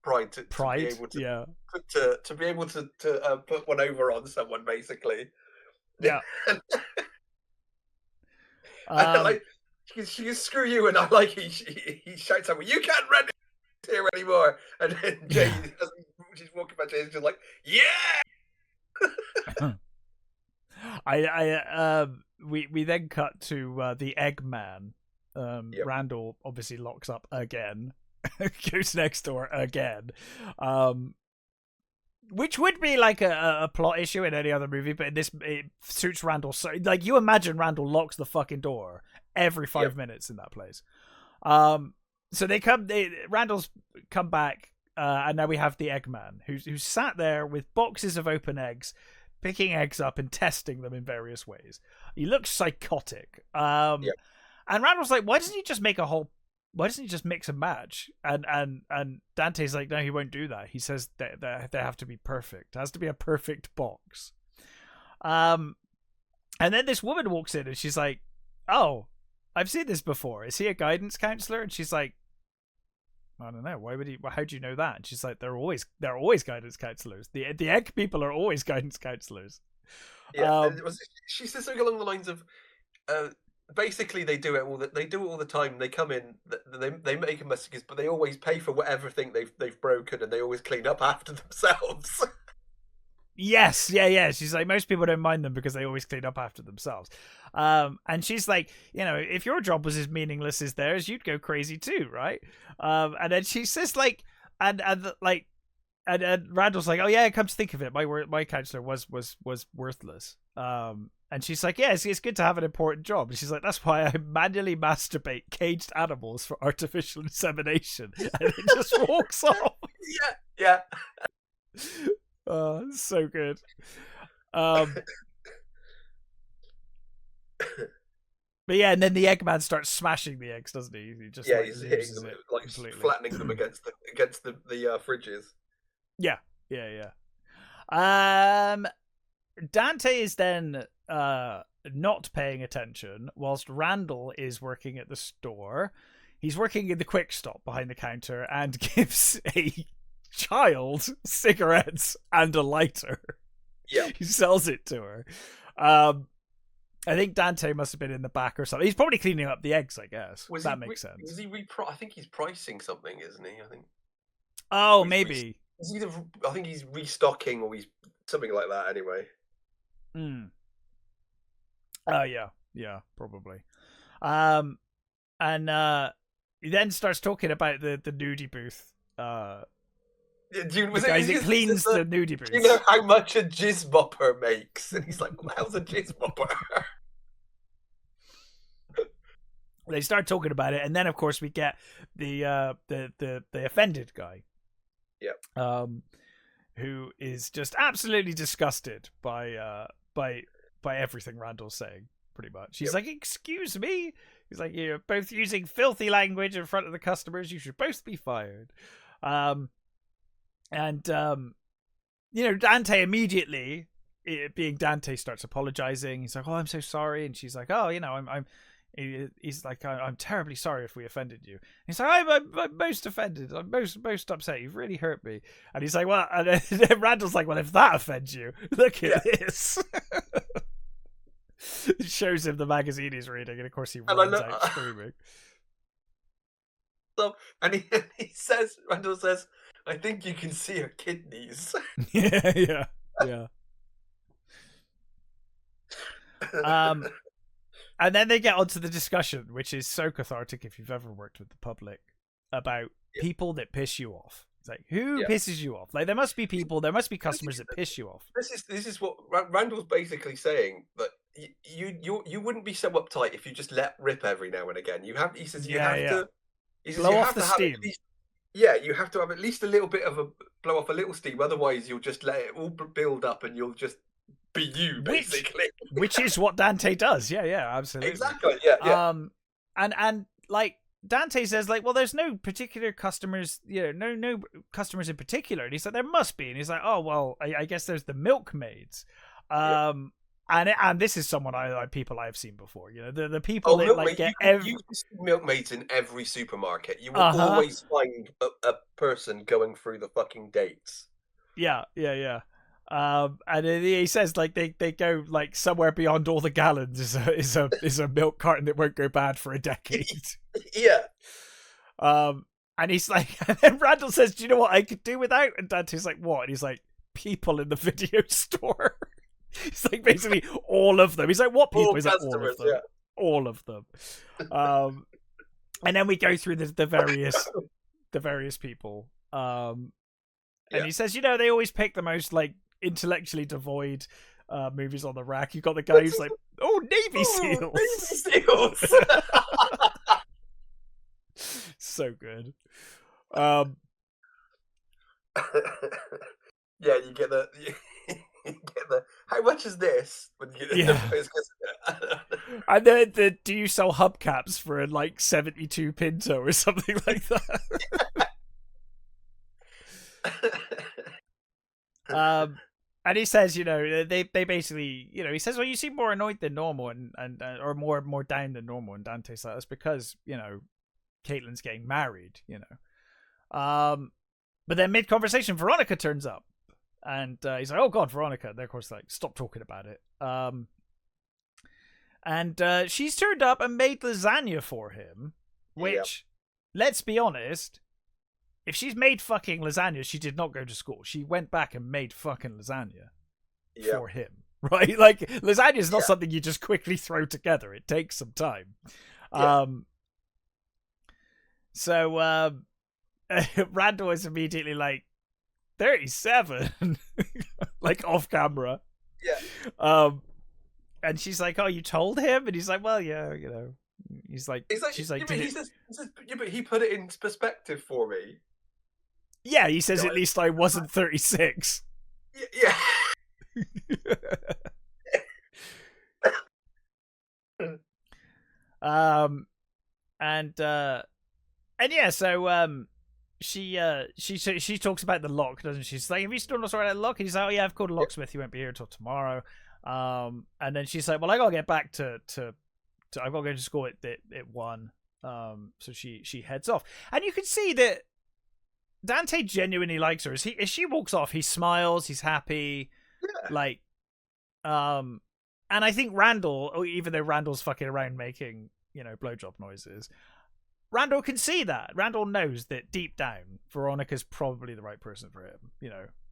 pride to be able to be able to put one over on someone, basically. Yeah. Like, she can screw you, and I like he shouts at me, "You can't rent it here anymore." And then Jay, she's walking by, Jay's just like, "Yeah." We then cut to the Eggman. Randall obviously locks up again, goes next door again. Which would be like a plot issue in any other movie, but in this, it suits Randall. So, like, you imagine Randall locks the fucking door every 5 minutes in that place. So Randall's come back, and now we have the Eggman, who's sat there with boxes of open eggs, picking eggs up and testing them in various ways. He looks psychotic. And Randall's like, why doesn't he just mix and match? And Dante's like, no, he won't do that. He says that they have to be perfect. It has to be a perfect box. And then this woman walks in and she's like, "Oh, I've seen this before. Is he a guidance counselor?" And she's like, "I don't know. Why would he? How do you know that?" And she's like, "They're always guidance counselors. The egg people are always guidance counselors." Yeah, she says something along the lines of, basically they do it all the time. They come in, they make messages, but they always pay for whatever thing they've broken, and they always clean up after themselves. Yes, yeah. She's like, most people don't mind them because they always clean up after themselves. And she's like, if your job was as meaningless as theirs, you'd go crazy too, right? And then she says like, and Randall's like, "Oh yeah, come to think of it, my counselor was worthless." And she's like, "Yeah, it's good to have an important job." And she's like, "That's why I manually masturbate caged animals for artificial insemination." And it just walks off. Yeah. Oh, so good. But yeah, and then the Eggman starts smashing the eggs, doesn't he? He just he's hitting them, like completely, flattening them against the fridges. Yeah. Dante is then not paying attention whilst Randall is working at the store. He's working in the quick stop behind the counter and gives a child cigarettes and a lighter. Yeah. He sells it to her. I think Dante must have been in the back or something. He's probably cleaning up the eggs, I guess. That makes sense. Is he I think he's pricing something, isn't he? I think. Oh, maybe. I think he's restocking, or he's something like that. Anyway. Yeah, probably. And he then starts talking about the nudie booth. He cleans the nudie booth. Do you know how much a jizz mopper makes? And he's like, "What the hell's a jizz mopper?" They start talking about it, and then of course we get the offended guy. Yep. Who is just absolutely disgusted by everything Randall's saying. pretty much. He's like, excuse me. He's like, you're both using filthy language in front of the customers. You should both be fired. Dante immediately, being Dante, starts apologizing. He's like, oh, I'm so sorry. And she's like, oh, he's like, I'm terribly sorry if we offended you. And he's like, I'm most offended. I'm most upset. You've really hurt me. And he's like, well, and then Randall's like, well, if that offends you, look at this. It shows him the magazine he's reading, and of course he runs out screaming. So, and Randall says, I think you can see her kidneys. yeah. And then they get onto the discussion, which is so cathartic if you've ever worked with the public, about people that piss you off. It's like, who pisses you off? Like, there must be customers that piss you off. This is what Randall's basically saying, that you wouldn't be so uptight if you just let rip every now and again. You have to blow off the steam. You have to have at least a little bit of blow off a little steam. Otherwise, you'll just let it all build up, and you'll just be you, basically. Which is what Dante does. Yeah, absolutely. Exactly. Yeah. And like Dante says, like, well, there's no particular customers, no customers in particular. And he's like, there must be. And he's like, oh well, I guess there's the milkmaids. And this is someone people I've seen before. The people that like get you see milkmaids in every supermarket. You will always find a person going through the fucking dates. Yeah. And he says like they go like somewhere beyond all the gallons is a milk carton that won't go bad for a decade. Yeah. And he's like, and then Randall says, do you know what I could do without? And Dante's like, what? And he's like, people in the video store. He's like, basically all of them. He's like, what people? He's like, all of them. Yeah. All of them. And then we go through the various people. And he says, they always pick the most like intellectually devoid movies on the rack. You've got the guy who's like, Navy SEALs. Navy SEALs. So good. Yeah, you get the how much is this? When you get and then do you sell hubcaps for a like 72 Pinto or something like that? And he says, they basically, he says, well, you seem more annoyed than normal and or more down than normal. And Dante's like, that's because, Caitlin's getting married, But then mid-conversation, Veronica turns up. And he's like, oh, God, Veronica. And they're, of course, like, stop talking about it. And she's turned up and made lasagna for him, which, let's be honest, if she's made fucking lasagna, she did not go to school. She went back and made fucking lasagna for him, right? Like, lasagna is not something you just quickly throw together. It takes some time. So Randall is immediately like, 37, like off camera. Yeah. And she's like, "Oh, you told him?" And he's like, "Well, yeah, She's like, but he put it in perspective for me. Yeah, he says at least I wasn't 36. Yeah. She talks about the lock, doesn't she? She's like, have you still not sorted out the lock? And he's like, oh yeah, I've called a locksmith. He won't be here until tomorrow. And then she's like, well, I gotta get back to I've got to go to school at 1. So she heads off, and you can see that Dante genuinely likes her. As she walks off, he smiles, he's happy, like, and I think Randall, even though Randall's fucking around making blowjob noises, Randall can see that. Randall knows that deep down, Veronica's probably the right person for him.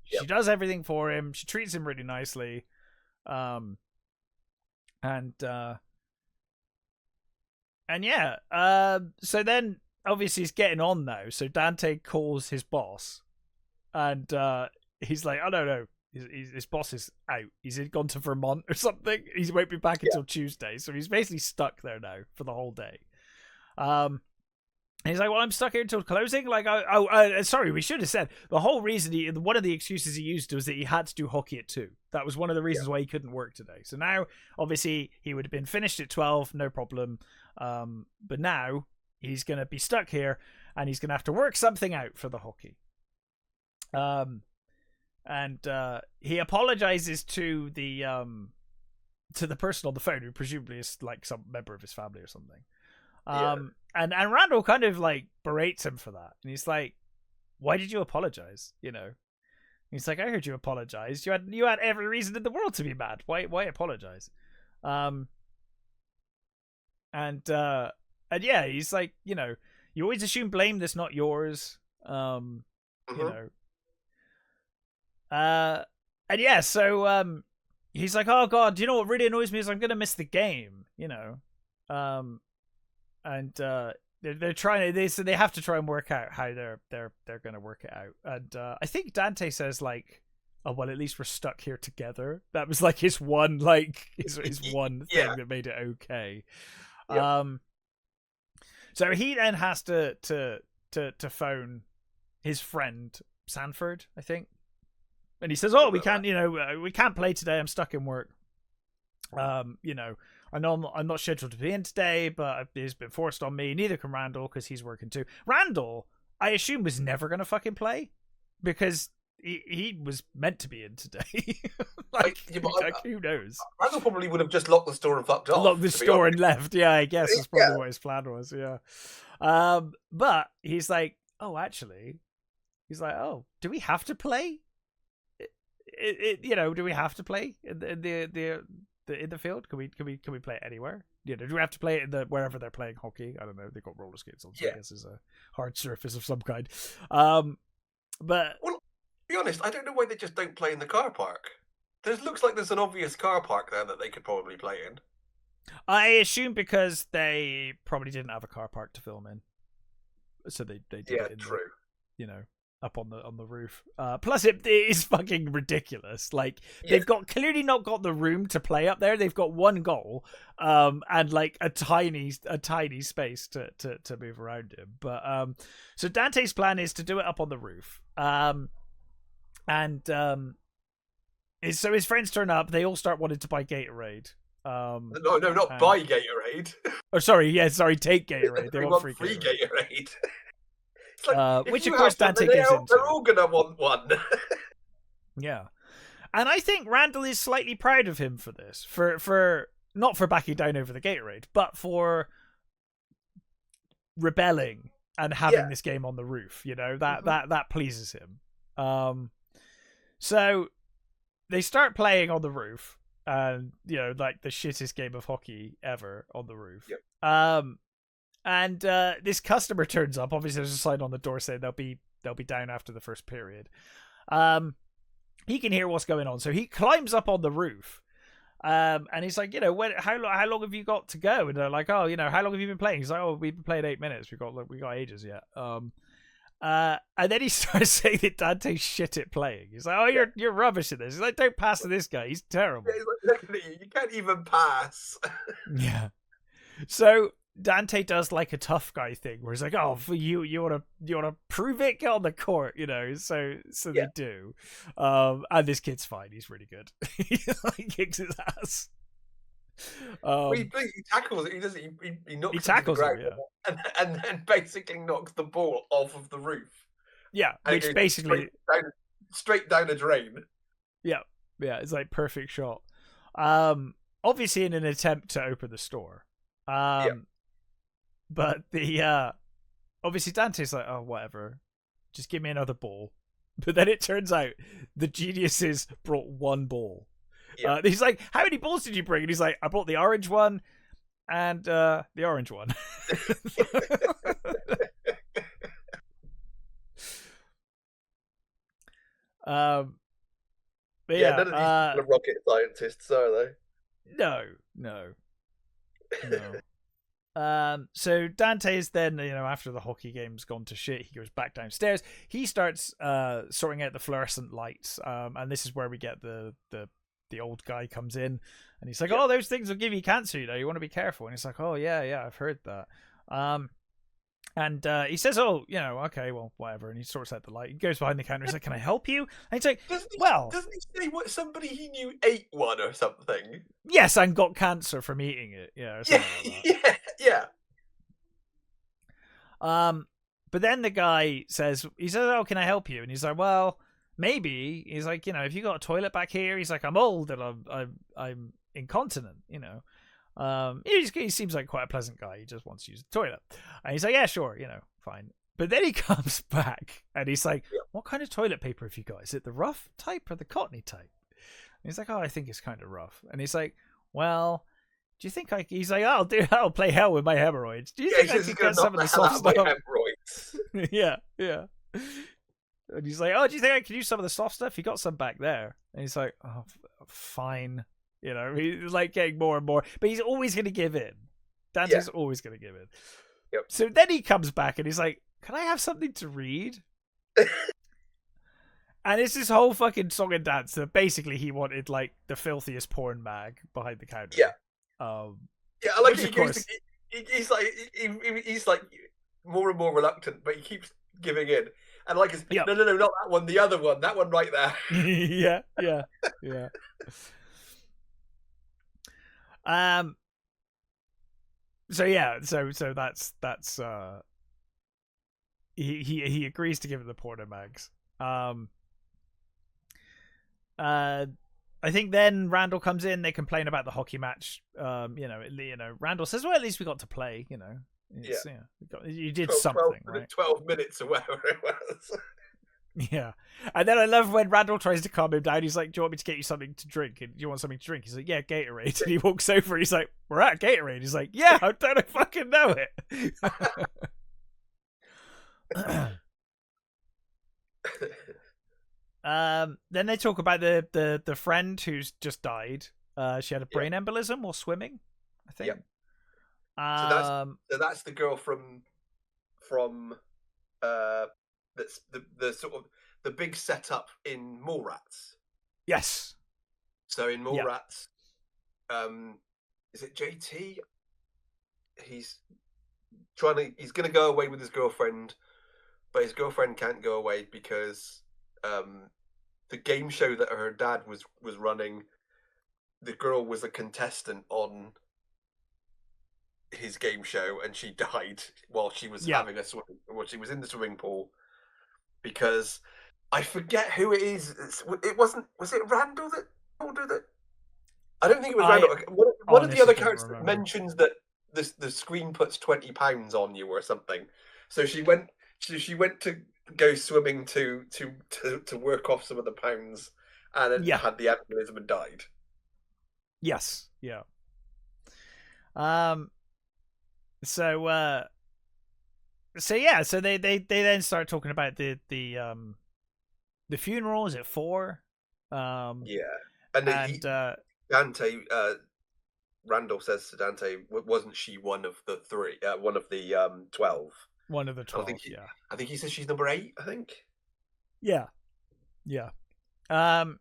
She does everything for him. She treats him really nicely. So then obviously he's getting on now. So Dante calls his boss, and he's like, "Oh no, his boss is out. He's gone to Vermont or something. He won't be back until Tuesday. So he's basically stuck there now for the whole day." And he's like, well, I'm stuck here until closing. Like, sorry, we should have said the whole reason. One of the excuses he used was that he had to do hockey at 2. That was one of the reasons why he couldn't work today. So now, obviously, he would have been finished at 12, no problem. But now he's going to be stuck here, and he's going to have to work something out for the hockey. And he apologizes to the person on the phone, who presumably is like some member of his family or something. And Randall kind of like berates him for that, and he's like, "Why did you apologize?" You know, he's like, "I heard you apologize. You had every reason in the world to be mad. Why apologize?" And yeah, he's like, you know, you always assume blame that's not yours. You know, and yeah, so he's like, "Oh God, you know what really annoys me is I'm gonna miss the game." You know, and they're trying to they have to try and work out how they're going to work it out. And I think Dante says like, "Oh well, at least we're stuck here together." That was like his one his one thing that made it okay. So he then has to phone his friend Sanford, I think, and he says, "Oh, we can't, you know, we can't play today. I'm stuck in work. You know, I know I'm not scheduled to be in today, but it's been forced on me. Neither can Randall because he's working too." Randall, I assume, was never going to fucking play because he was meant to be in today. like who knows? Randall probably would have just locked the store and fucked off. Locked the store and left. Yeah, I guess that's probably what his plan was. Yeah. But he's like, "Oh, actually," he's like, "Oh, do we have to play? You know, do we have to play in the field? Can we play it anywhere? You know, do we have to play it in wherever they're playing hockey? I don't know. They've got roller skates on, so I guess it's a hard surface of some kind. But well, to be honest, I don't know why they just don't play in the car park. Looks like there's an obvious car park there that they could probably play in. I assume because they probably didn't have a car park to film in, so they did it in true. You know, up on the roof. Plus, it is fucking ridiculous. Like they've clearly not got the room to play up there. They've got one goal, and like a tiny space to move around in. But so Dante's plan is to do it up on the roof. So his friends turn up. They all start wanting to buy Gatorade. No, not buy Gatorade. Oh, sorry. Take Gatorade. They want free Gatorade. Like, which of course Dante gives into. They're all gonna want one. Yeah, and I think Randall is slightly proud of him for this, for not for backing down over the Gatorade, but for rebelling and having this game on the roof. You know, that pleases him. So they start playing on the roof, and you know, like the shittest game of hockey ever on the roof. And this customer turns up. Obviously, there's a sign on the door saying they'll be down after the first period. He can hear what's going on, so he climbs up on the roof. And he's like, you know, how long have you got to go? And they're like, "Oh, you know, how long have you been playing?" He's like, "Oh, we've been playing 8 minutes. We got ages yet." And then he starts saying that Dante's shit at playing. He's like, "Oh, you're rubbish at this." He's like, "Don't pass to this guy. He's terrible." Yeah, he's like, "Looking at you, you can't even pass." Yeah. So Dante does like a tough guy thing where he's like, "Oh, for you want to prove it? Get on the court," you know. So they do. And this kid's fine. He's really good. He kicks his ass. He tackles it. He doesn't. He knocks he tackles it to the him, ground, and then basically knocks the ball off of the roof. Yeah, which basically straight down a drain. Yeah, it's like perfect shot. Obviously in an attempt to open the store. But the obviously Dante's like, "Oh, whatever, just give me another ball." But then it turns out the geniuses brought one ball. He's like, "How many balls did you bring?" And he's like, "I brought the orange one and the orange one." But none of these are rocket scientists, are they? No. So Dante is then, you know, after the hockey game's gone to shit, he goes back downstairs. He starts sorting out the fluorescent lights, and this is where we get the old guy comes in, and he's like, "Oh, those things will give you cancer, you know, you want to be careful." And he's like, "Oh yeah, I've heard that." And he says, "Oh, okay, well, whatever." And he sorts out the light. He goes behind the counter. He's like, "Can I help you?" And he's like, doesn't he say what somebody he knew ate one or something? Yes, and got cancer from eating it. Yeah, or something like that. Yeah. But then the guy says, "Oh, can I help you?" And he's like, "Well, maybe." He's like, "If you got a toilet back here," he's like, "I'm old and I'm incontinent." He seems like quite a pleasant guy. He just wants to use the toilet, and he's like, "Yeah, sure, fine." But then he comes back and he's like, "What kind of toilet paper have you got? Is it the rough type or the cottony type?" And he's like, "Oh, I think it's kind of rough." And he's like, "Well, do you think he's like, I'll play hell with my hemorrhoids. Do you think I could get some of the soft stuff?" Yeah. And he's like, "Oh, do you think I could use some of the soft stuff? You got some back there." And he's like, "Oh, fine." He's like getting more and more, but he's always going to give in. Dante's always going to give in. Yep. So then he comes back and he's like, "Can I have something to read?" And it's this whole fucking song and dance that basically he wanted like the filthiest porn mag behind the counter. Yeah. I like he's like more and more reluctant, but he keeps giving in. And like, no, not that one, the other one, that one right there. yeah. So that's he agrees to give it the porno mags. I think then Randall comes in. They complain about the hockey match. Randall says, "Well, at least we got to play. You did 12, right? 12 minutes or whatever it was." Yeah, and then I love when Randall tries to calm him down. He's like, "Do you want me to get you something to drink? And do you want something to drink?" He's like, "Yeah, Gatorade." And he walks over. He's like, "We're at Gatorade." He's like, "Yeah, I don't fucking know it." Then they talk about the friend who's just died. She had a brain embolism or swimming, I think. So that's the girl from that's the sort of the big setup in Mallrats. Yes. So in Mallrats, is it JT? He's going to go away with his girlfriend, but his girlfriend can't go away because the game show that her dad was running, the girl was a contestant on his game show, and she died while she was having a swim. Well, she was in the swimming pool because I forget who it is. It wasn't. Was it Randall that told her that? I don't think it was Randall. One of the other characters mentions that the screen puts £20 on you or something. So she went. She went to go swimming to work off some of the pounds, and then had the aneurysm and died. Yes. Yeah. So they then start talking about the funeral. Is it 4? And Dante, Randall says to Dante, "Wasn't she one of the 3? One of the 12? One of the 12. I think he says she's number 8. I think. Yeah. And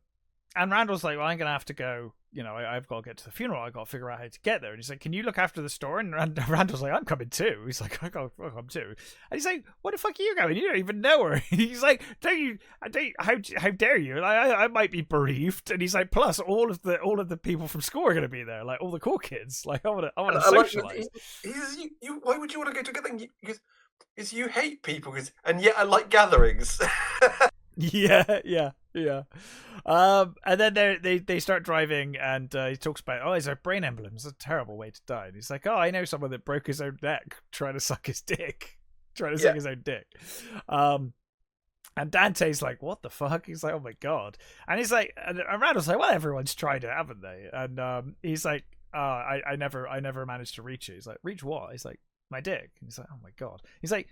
Randall's like, "Well, I'm gonna have to go. I've got to get to the funeral. I've got to figure out how to get there." And he's like, "Can you look after the store?" And Randall's like, "I'm coming too." He's like, "I got to come too." And he's like, "What the fuck are you going? You don't even know her." He's like, how dare you? And I might be bereaved." And he's like, "Plus all of the people from school are going to be there, like all the cool kids. Like I want to socialize." You why would you want to go to a thing? Because you hate people, and yet I like gatherings. Yeah. And then they start driving, and he talks about, it's a brain embolism. It's a terrible way to die. And he's like, I know someone that broke his own neck trying to suck his dick. Suck his own dick. And Dante's like, "What the fuck?" He's like, "Oh my god." And he's like, and Randall's like, "Well, everyone's tried it, haven't they?" And he's like, I never managed to reach it." He's like, "Reach what?" He's like, "My dick." And he's like, "Oh my god." He's like,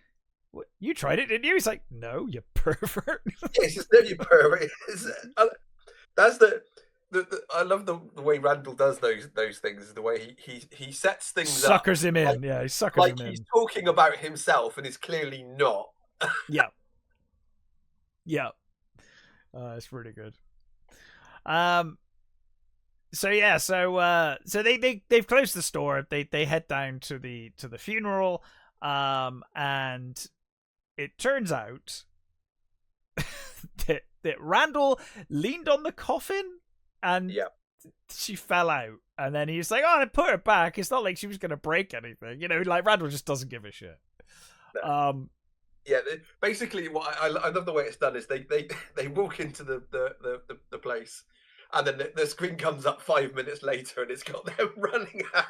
"What, you tried it, didn't you?" He's like, "No, you pervert." Yes, no, you pervert. That's the I love the way Randall does those things. The way he sets things suckers up, him in. He suckers him in. Like he's talking about himself and is clearly not. Yeah. It's really good. So they've closed the store. They head down to the funeral. And it turns out that Randall leaned on the coffin and she fell out. And then he's like, "Oh, I put her back. It's not like she was going to break anything." You know, like Randall just doesn't give a shit. No. Yeah, basically, what I love the way it's done is they walk into the place, and then the screen comes up 5 minutes later, and it's got them running out.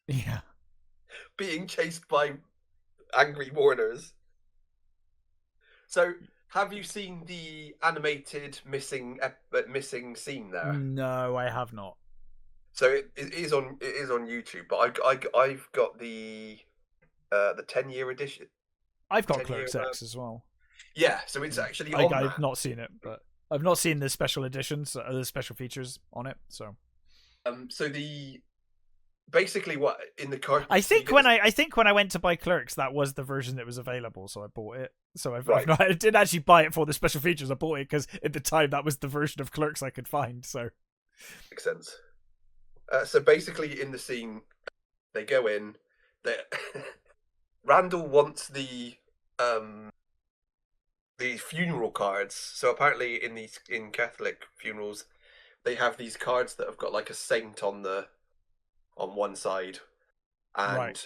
Yeah, being chased by angry mourners. So, have you seen the animated missing scene there? No, I have not. So it is on YouTube, but I've got the 10-year edition. I've got Clerks X as well. Yeah, so it's actually I've not seen it, but I've not seen the special editions, the special features on it. So, so basically what in the card. I think when I went to buy Clerks, that was the version that was available, so I bought it. So I didn't actually buy it for the special features. I bought it because at the time that was the version of Clerks I could find. So makes sense. So basically, in the scene, they go in. Randall wants the funeral cards. So apparently, in Catholic funerals, they have these cards that have got like a saint on one side, and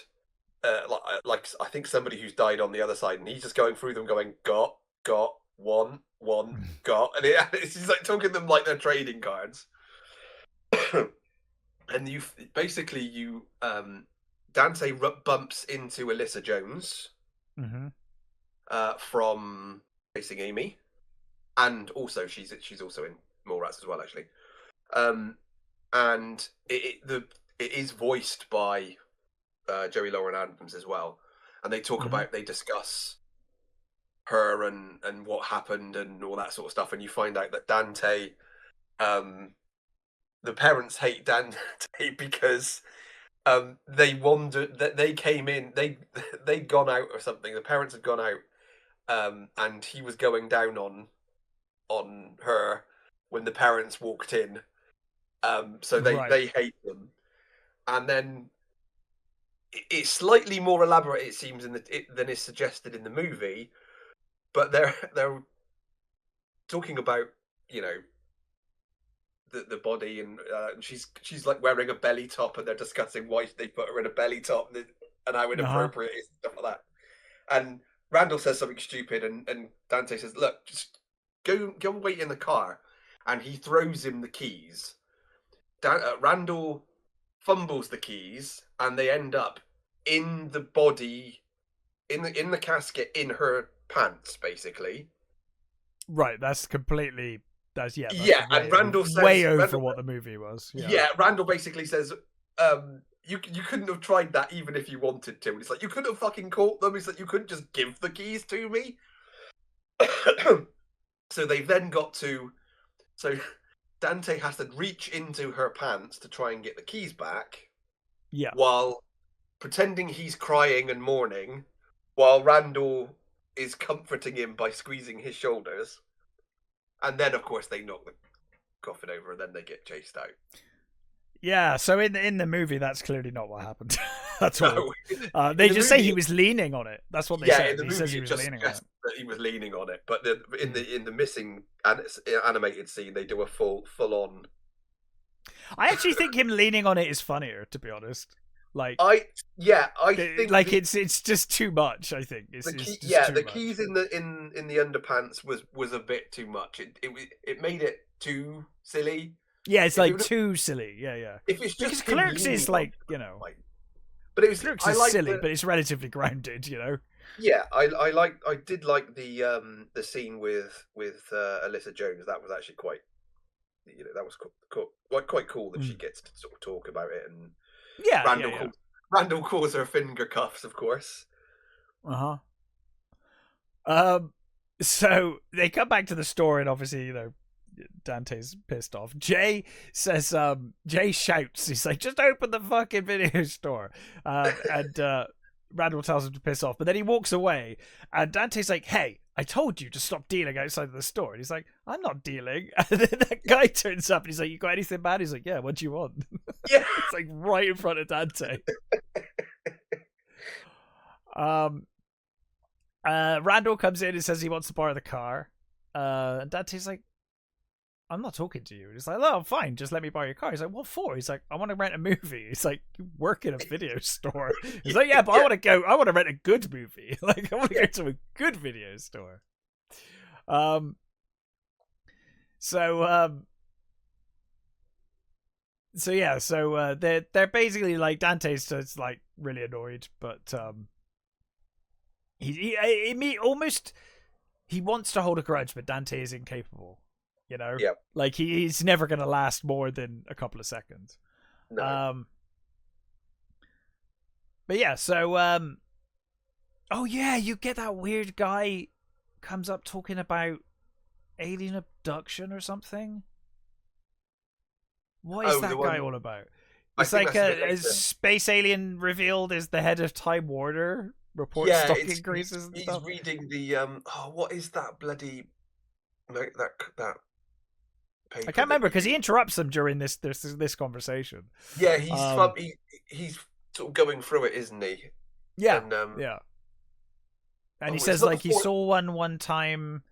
like I think somebody who's died on the other side, and he's just going through them, going got one got, and it's like talking them like they're trading cards. And you Dante bumps into Alyssa Jones from Chasing Amy, and also she's also in Mallrats as well, actually. And it is voiced by Joey Lauren Adams as well, and they discuss her and what happened and all that sort of stuff, and you find out that Dante, the parents hate Dante because they wandered, that they came in, they'd gone out or something. The parents had gone out, and he was going down on her when the parents walked in. So they hate them, and then it's slightly more elaborate, it seems, than is suggested in the movie. But they're talking about, you know, the body, and she's like wearing a belly top, and they're discussing why they put her in a belly top and how inappropriate it is, and stuff like that. And Randall says something stupid, and Dante says, "Look, just go and wait in the car," and he throws him the keys. Randall fumbles the keys, and they end up in the body, in the casket, in her pants, basically. Right, that's completely. That's and Randall says way over what the movie was. Yeah, Randall basically says, you couldn't have tried that even if you wanted to. And it's like, you couldn't have fucking caught them. It's like, you couldn't just give the keys to me. So they've then got to. So Dante has to reach into her pants to try and get the keys back. Yeah. While pretending he's crying and mourning, while Randall is comforting him by squeezing his shoulders. And then, of course, they knock the coffin over, and then they get chased out. Yeah, so in the movie, that's clearly not what happened. That's all. They just say he was leaning on it. That's what they say. In the movie, says he was leaning on it. That he was leaning on it, but in the missing animated scene, they do a full on. I actually think him leaning on it is funnier, to be honest. Like I think like it's just too much. I think it's the keys in the underpants was a bit too much. It made it too silly. Yeah, it's like too silly. Yeah. If it's just because Clerks is like, you know, but it was Clerks is silly, but it's relatively grounded. You know. Yeah, I did like the scene with Alyssa Jones. That was actually quite, you know, that was quite cool that she gets to sort of talk about it. And Randall calls her finger cuffs, of course. So they come back to the store, and obviously, you know, Dante's pissed off. Jay shouts, he's like, "Just open the fucking video store," and Randall tells him to piss off, but then he walks away, and Dante's like, "Hey, I told you to stop dealing outside of the store." And he's like, "I'm not dealing." And then that guy turns up, and he's like, "You got anything bad?" He's like, "Yeah, what do you want?" Yeah. It's like right in front of Dante. Randall comes in and says he wants to borrow the car. And Dante's like, I'm not talking to you. He's like, oh, fine, just let me borrow your car. He's like, what for? He's like, I want to rent a movie. He's like, you work in a video store. He's like, yeah, but I want to rent a good movie. Like, I want to go to a good video store. So they're basically like, Dante's just like really annoyed, but he wants to hold a grudge, but Dante is incapable. You know, like he's never gonna last more than a couple of seconds. No. But yeah, so oh yeah, you get that weird guy comes up talking about alien abduction or something. What is that guy all about? It's like a space alien revealed as the head of Time Warner. Reports stock increases and stuff. He's reading the what is that bloody that paper? I can't remember because he interrupts them during this conversation. Yeah, he's sort of going through it, isn't he? Yeah, and he says like he saw one time.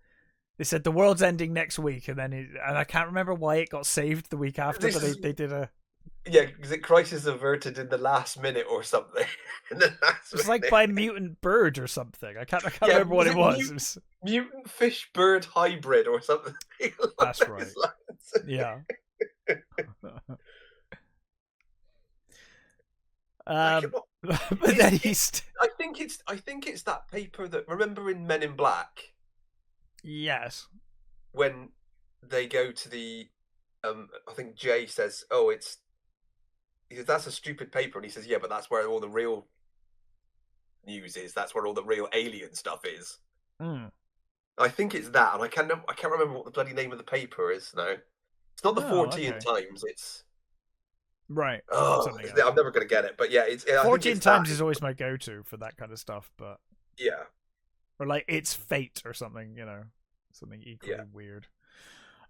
They said the world's ending next week, and I can't remember why it got saved the week after, but they did a. Yeah, because it crisis averted in the last minute or something. It's like by mutant bird or something. I can't remember what it was. Mutant fish bird hybrid or something. That's right. Yeah. But then he's. I think it's that paper that, remember in Men in Black. Yes. When they go to the, I think Jay says, "Oh, he says, that's a stupid paper," and he says, "Yeah, but that's where all the real news is. That's where all the real alien stuff is." I think it's that, and I can't remember what the bloody name of the paper is now. It's not the 14 Times. It's right. Oh, I'm never going to get it, but yeah, it's 14 Times is always my go-to for that kind of stuff. But yeah, or like It's Fate or something, you know, something equally weird.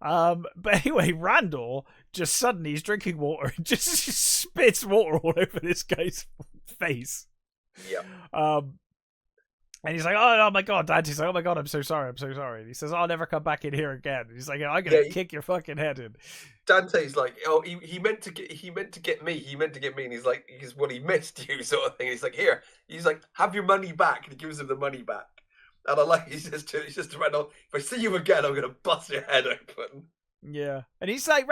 But anyway, Randall just suddenly he's drinking water and just spits water all over this guy's face. Yeah. And he's like, oh my god, Dad. He's like, oh my god, I'm so sorry. And he says, I'll never come back in here again. And he's like, I'm gonna kick your fucking head in. Dante's like, oh, he meant to get me. And he's like, well, he missed you, sort of thing. And he's like, here. He's like, have your money back. And he gives him the money back. And I like, he says to Randall, if I see you again, I'm gonna bust your head open. Yeah. And he's like,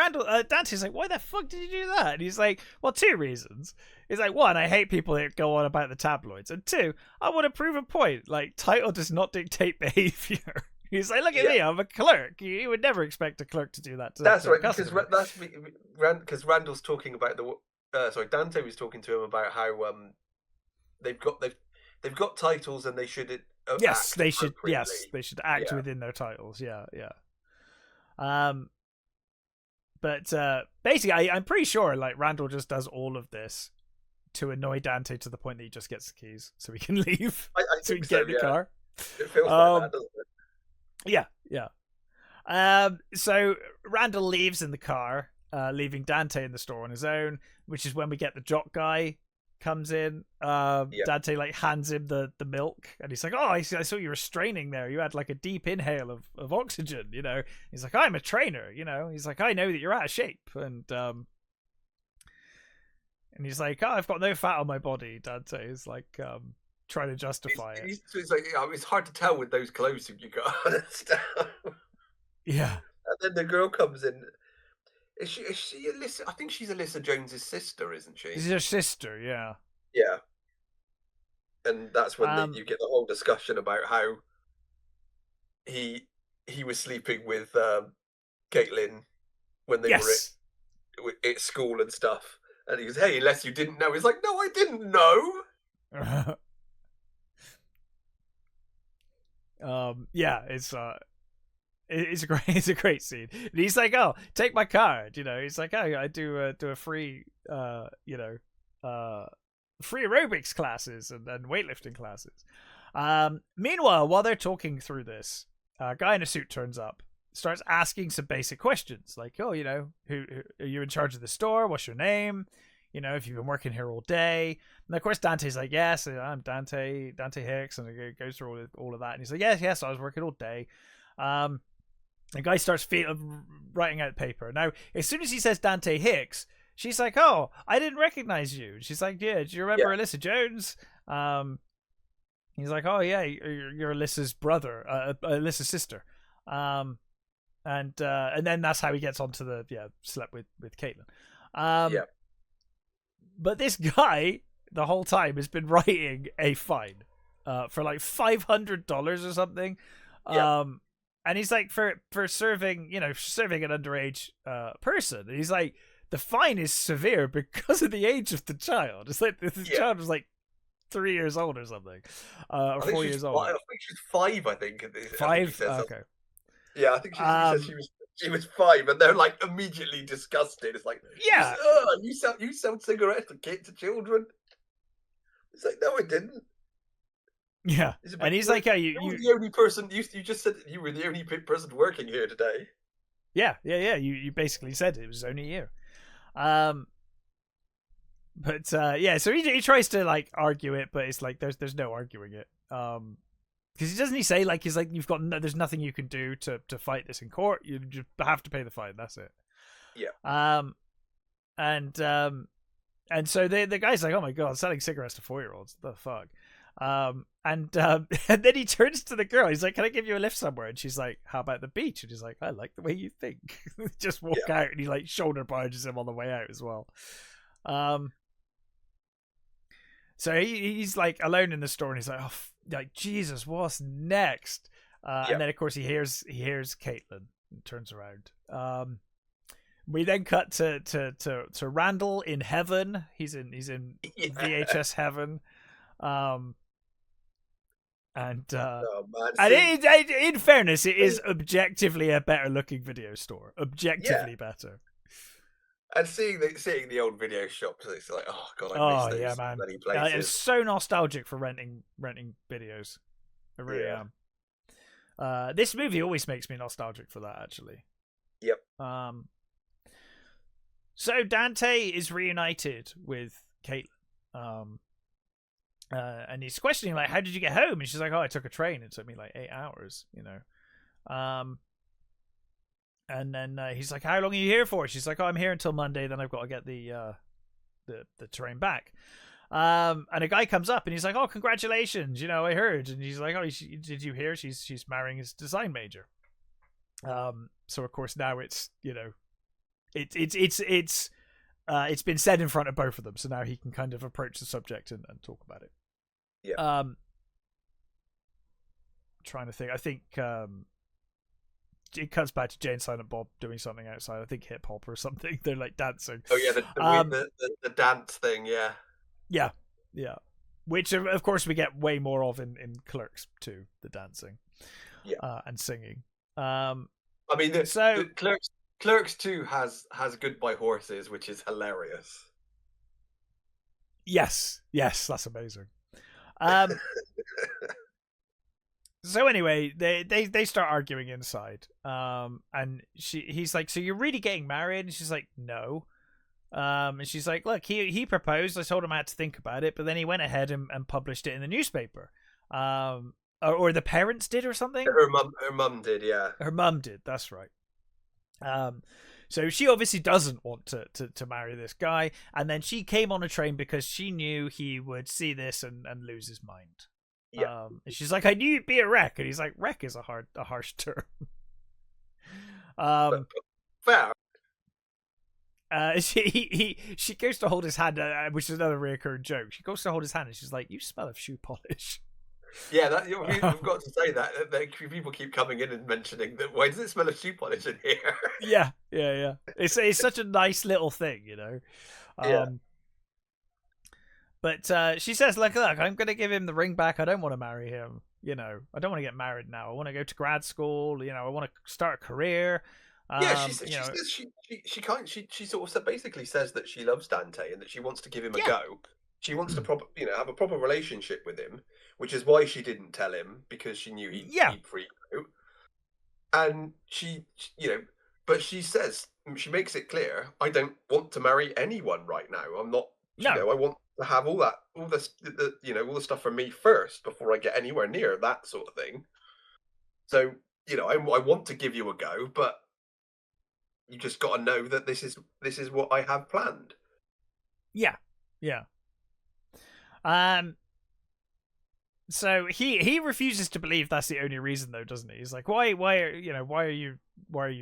Dante's like, why the fuck did you do that? And he's like, well, 2 reasons. He's like, 1, I hate people that go on about the tabloids. And 2, I want to prove a point. Like, title does not dictate behavior. He's like, look at me, I'm a clerk. You would never expect a clerk to do that to That's right, customer. because Randall's talking about Dante was talking to him about how they've got titles and they should they should act within their titles. But basically, I'm pretty sure like Randall just does all of this to annoy Dante to the point that he just gets the keys so he can leave. So he can get in the car. It feels like that, doesn't it? Yeah. So Randall leaves in the car, leaving Dante in the store on his own, which is when we get the jock guy comes in. Dante like hands him the milk, and he's like, oh, I saw you were straining there. You had like a deep inhale of oxygen, you know. He's like, I'm a trainer, you know. He's like, I know that you're out of shape, and he's like, oh, I've got no fat on my body. Dante is like trying to justify it. He's like, it's hard to tell with those clothes you got and stuff. Yeah. And then the girl comes in. Is she Alyssa? I think she's Alyssa Jones's sister, isn't she? She's her sister, yeah. Yeah. And that's when you get the whole discussion about how he was sleeping with Caitlin when they were at school and stuff. And he goes, hey, unless you didn't know. He's like, no, I didn't know. Yeah, it's a great scene. And he's like, oh, take my card, you know. He's like, oh, I do a free free aerobics classes and weightlifting classes. Meanwhile, while they're talking through this, a guy in a suit turns up, starts asking some basic questions like, oh, you know, who are you in charge of the store? What's your name? if you've been working here all day. And of course Dante's like, yes, I'm Dante Hicks, and it goes through all of that, and he's like, yes, I was working all day. The guy starts writing out paper. Now, as soon as he says Dante Hicks, she's like, oh, I didn't recognize you. She's like, yeah, do you remember Alyssa Jones? He's like, oh yeah, you're Alyssa's brother, Alyssa's sister. And then that's how he gets onto the slept with Caitlin. But this guy the whole time has been writing a fine for like $500 or something. And he's like, for serving an underage person. And he's like, the fine is severe because of the age of the child. It's like the child was like 3 years old or something, or 4 years old. I think she's 5. I think 5. Okay. Yeah, I think she said she was 5, and they're like immediately disgusted. It's like, you sell cigarettes to children. It's like, no, I didn't. Yeah, and he's like, you were the only person. You just said you were the only person working here today. Yeah. You basically said it was only a year. But so he tries to like argue it, but it's like there's no arguing it. Because he say like he's like, there's nothing you can do to fight this in court. You just have to pay the fine. That's it. Yeah. And so the guy's like, oh my god, selling cigarettes to 4-year-olds, the fuck. And then he turns to the girl. He's like, can I give you a lift somewhere? And she's like, how about the beach? And he's like, I like the way you think. Just walk out, and he like shoulder barges him on the way out as well. So he's like alone in the store, and he's like, oh, like Jesus, what's next? And then of course he hears Caitlin and turns around. We then cut to Randall in heaven. He's in VHS heaven. In fairness, it is objectively a better looking video store. Objectively better. And seeing the old video shops, it's like, oh god, I miss those bloody places. It's so nostalgic for renting videos. I really am. This movie always makes me nostalgic for that, actually. Yep. So Dante is reunited with Caitlin. And he's questioning, like, how did you get home? And she's like, oh, I took a train. It took me like 8 hours, And then he's like, how long are you here for? She's like, oh, I'm here until Monday. Then I've got to get the train back. And a guy comes up and he's like, oh, congratulations. I heard. And he's like, oh, did you hear? She's marrying his design major. So of course now it's, it's been said in front of both of them. So now he can kind of approach the subject and talk about it. Yeah. Trying to think. I think, it cuts back to Jay and Silent Bob doing something outside. I think hip hop or something. They're like dancing. Oh yeah, the dance thing. Yeah. Which of course we get way more of in Clerks too. The dancing. Yeah. And singing. I mean, the Clerks 2 has Goodbye Horses, which is hilarious. Yes, that's amazing. So anyway, they start arguing inside. And he's like, so you're really getting married? And she's like, no. And she's like, look, he proposed. I told him I had to think about it, but then he went ahead and published it in the newspaper. Or the parents did or something. Her mum did, yeah. Her mum did. That's right. So she obviously doesn't want to marry this guy, and then she came on a train because she knew he would see this and lose his mind. Yeah. And she's like, I knew you'd be a wreck, and he's like, wreck is a harsh term. Fair. She goes to hold his hand, which is another recurring joke. She goes to hold his hand, and she's like, you smell of shoe polish. Yeah, we've got to say that. People keep coming in and mentioning that. Why does it smell of shoe polish in here? Yeah. It's such a nice little thing, Yeah. But she says, look, I'm going to give him the ring back. I don't want to marry him. I don't want to get married now. I want to go to grad school. I want to start a career. She sort of basically says that she loves Dante and that she wants to give him a go. She wants to have a proper relationship with him, which is why she didn't tell him, because she knew he'd freak out. And but she says she makes it clear, I don't want to marry anyone right now. I'm not, No. I want to have all this, all the stuff for me first before I get anywhere near that sort of thing. So, I want to give you a go, but you just got to know that this is what I have planned. Yeah. Yeah. So he refuses to believe that's the only reason, though, doesn't he? He's like, why are you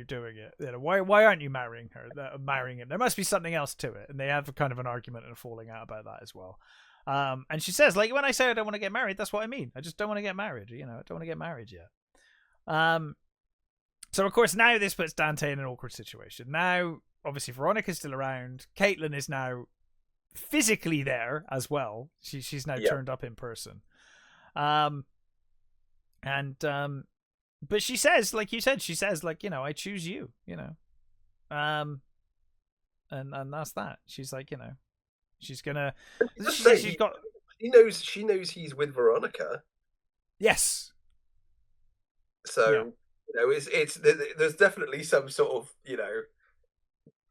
doing it? Why aren't you marrying her? Marrying him? There must be something else to it. And they have kind of an argument and a falling out about that as well. And she says, like, when I say I don't want to get married, that's what I mean. I just don't want to get married. I don't want to get married yet. So of course now this puts Dante in an awkward situation. Now, obviously, Veronica's still around. Caitlin is now physically there as well. She's now turned up in person. But she says, like you said, I choose you, and that's that. She's like, she's gonna. She's got. She knows he's with Veronica. Yes. So it's there's definitely some sort of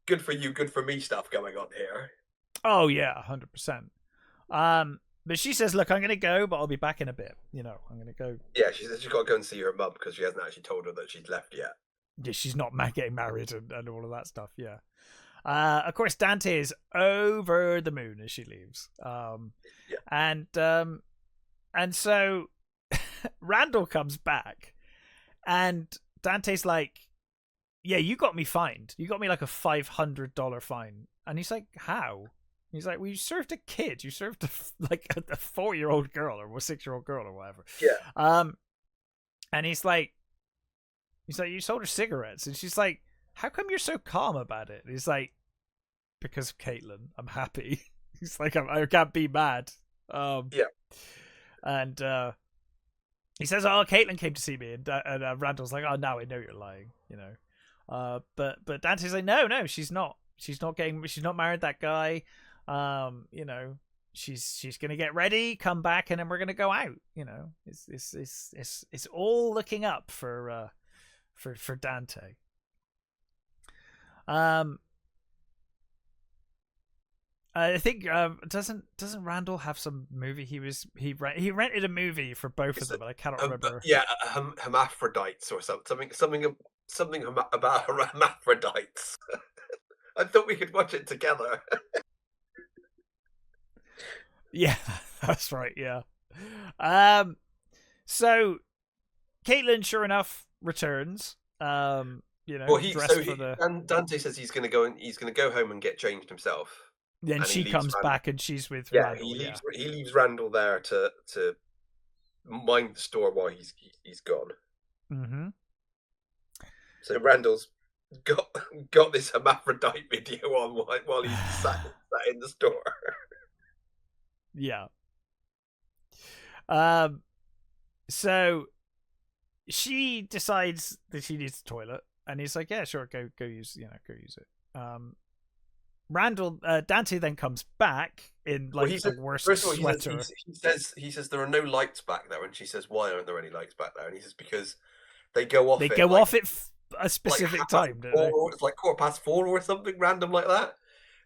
good for you, good for me stuff going on here. Oh yeah, 100%. But she says, look, I'm going to go, but I'll be back in a bit. I'm going to go. Yeah, she's got to go and see her mum because she hasn't actually told her that she's left yet. Yeah, she's not getting married and all of that stuff, yeah. Of course, Dante is over the moon as she leaves. And so Randall comes back, and Dante's like, yeah, you got me fined. You got me like a $500 fine. And he's like, how? He's like, well, you served a kid. You served a 4-year-old girl or a 6-year-old girl or whatever. Yeah. And he's like, you sold her cigarettes. And she's like, how come you're so calm about it? And he's like, because of Caitlin. I'm happy. He's like, I can't be mad. Yeah. And he says, oh, Caitlin came to see me. And Randall's like, oh, now I know you're lying. But Dante's like, no, she's not. She's not married that guy. She's gonna get ready, come back, and then we're gonna go out. It's all looking up for Dante. I think doesn't Randall have some movie he rented a movie for both of them, but I cannot remember. Yeah, hermaphrodites or something about hermaphrodites. I thought we could watch it together. Yeah, that's right. Yeah. So Caitlin, sure enough, returns. Dante says he's going to go home and get changed himself. Then she comes back and she's with Randall. He leaves Randall there to mind the store while he's gone. Mm-hmm. So Randall's got this hermaphrodite video on while he's sat in the store. Yeah. So she decides that she needs the toilet, and he's like, "Yeah, sure, go use it." Dante then comes back in the worst sweater. He says there are no lights back there, and she says, "Why aren't there any lights back there?" And he says, "Because they go off. A specific time, don't they? It's like 4:15 or something random like that."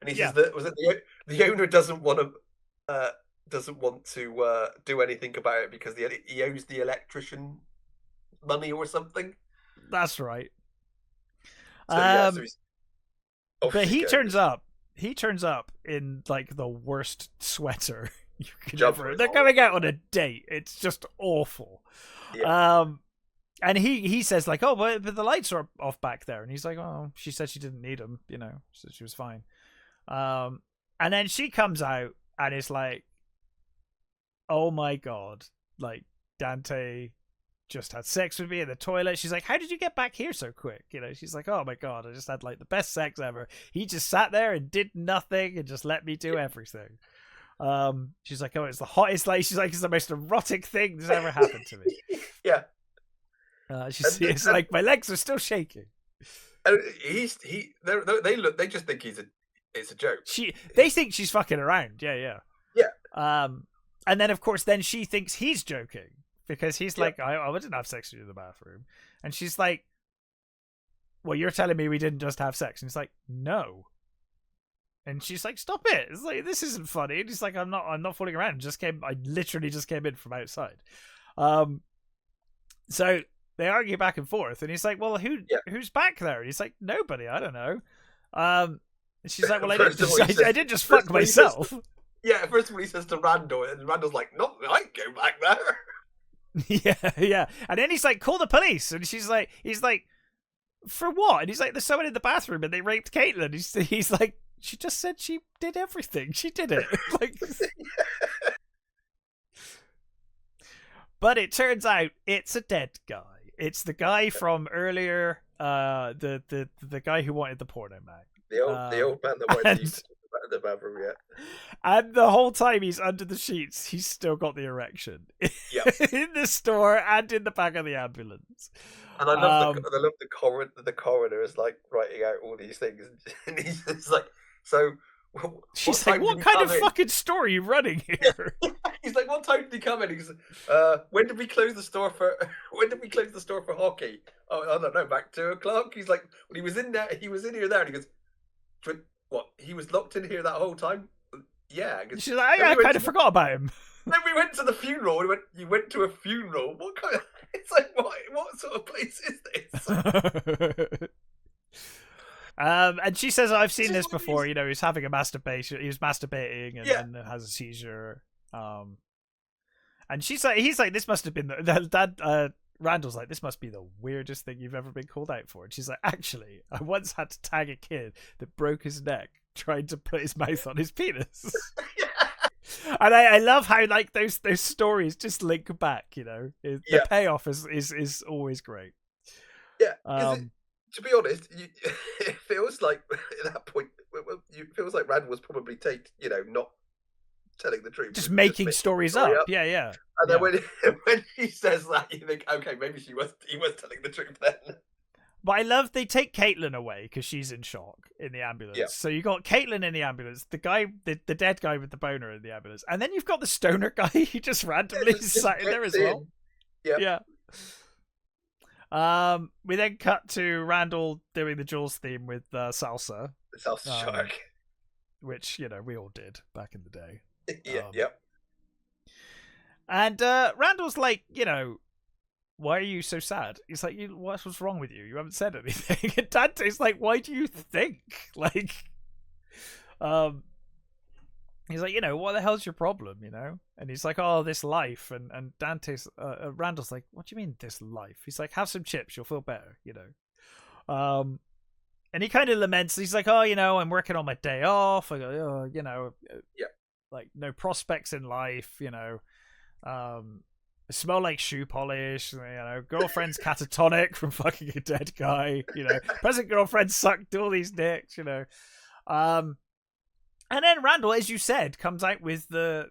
And he says that the owner doesn't want to do anything about it because he owes the electrician money or something. That's right. So, but he turns up. He turns up in the worst sweater you can ever. They're going out on a date. It's just awful. Yeah. And he says oh, but the lights are off back there, and he's like, oh, she said she didn't need them, so she was fine. And then she comes out and is like, oh my god, Dante just had sex with me in the toilet. She's like, how did you get back here so quick? She's like, oh my god, I just had the best sex ever. He just sat there and did nothing and just let me do everything. She's like, oh, it's the hottest. She's like, it's the most erotic thing that's ever happened to me. Yeah. It's like my legs are still shaking. And they just think it's a joke. They think she's fucking around. Yeah. And then of course she thinks he's joking because he's like, I didn't have sex with you in the bathroom, and she's like, well, you're telling me we didn't just have sex? And he's like, no. And she's like, stop it. It's like, this isn't funny. And he's like, I'm not fooling around. I literally just came in from outside. So they argue back and forth, and he's like, well, who's back there? And he's like, nobody, I don't know. And she's like, well, I didn't just fuck myself. First of all, he says to Randall, and Randall's like, no, I can go back there. Yeah. And then he's like, call the police. And he's like, for what? And he's like, there's someone in the bathroom and they raped Caitlin. He's like, she just said she did everything. She did it. Like, but it turns out it's a dead guy. It's the guy from earlier, the guy who wanted the porno mag. The old man that wanted the bathroom, yeah. And the whole time he's under the sheets, he's still got the erection. Yep. In the store and in the back of the ambulance. And I love the coroner is like writing out all these things, and he's just like, so. She's like, what kind of fucking store are you running here? He's like, what time did he come in? He's when did we close the store for hockey? Oh, I don't know, back 2:00. He's like, when he was in here there, and he goes, what? He was locked in here that whole time? Yeah. She's like, I kind of forgot about him. Then we went to the funeral. You went to a funeral? What kind of? It's like, what sort of place is this? And she says, I've seen this before. You know, he's having a masturbation. He was masturbating and has a seizure. And he's like, this must have been Randall's like, this must be the weirdest thing you've ever been called out for. And she's like, actually, I once had to tag a kid that broke his neck trying to put his mouth on his penis. And I love how like those stories just link back. You know, the payoff is always great. Yeah. To be honest, it feels like at that point, it feels like Randall was probably not telling the truth, just making stories up. Yeah. And then when he says that, you think, okay, maybe he was telling the truth then. But I love they take Caitlin away because she's in shock in the ambulance. Yeah. So you got Caitlin in the ambulance, the guy, the dead guy with the boner in the ambulance, and then you've got the stoner guy who just randomly sat in there as well. Yeah. We then cut to Randall doing the Jules theme with Salsa. The Salsa Shark. Which, we all did back in the day. Yep. And Randall's like, why are you so sad? He's like, what's wrong with you? You haven't said anything. And Dante's like, why do you think? Like, he's like, what the hell's your problem, And he's like, oh, this life. And Randall's like, what do you mean this life? He's like, have some chips, you'll feel better, And he kind of laments. He's like, oh, I'm working on my day off. I go, like no prospects in life, I smell like shoe polish, girlfriend's catatonic from fucking a dead guy, present girlfriend sucked all these dicks, And then Randall, as you said, comes out with the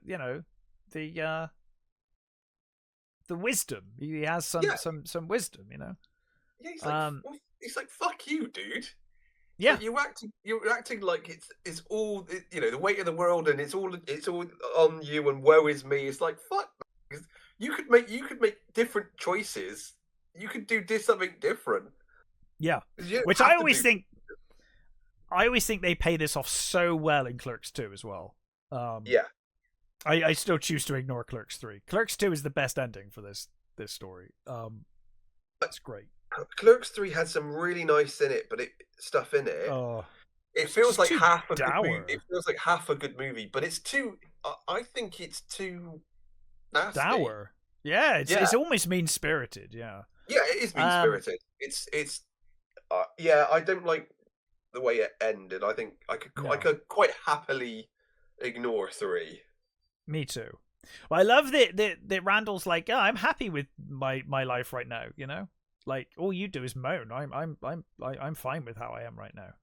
wisdom. He has some wisdom, Yeah, he's like, fuck you, dude. Yeah, you're acting like it's all the weight of the world, and it's all on you, and woe is me. It's like, fuck. You could make different choices. You could do something different. Yeah, which I always think they pay this off so well in Clerks 2 as well. I still choose to ignore Clerks 3. Clerks 2 is the best ending for this story. That's great. Clerks 3 had some really nice stuff in it. Oh, it feels like half a dour. good movie. It feels like half a good movie, but it's too. I think it's too nasty. Dour. Yeah, it's almost mean spirited. Yeah. Yeah, it is mean spirited. It's. I don't like the way it ended. I think I could quite happily ignore 3. Me too. Well, I love that Randall's like, I'm happy with my life right now. Like all you do is moan. I'm fine with how I am right now.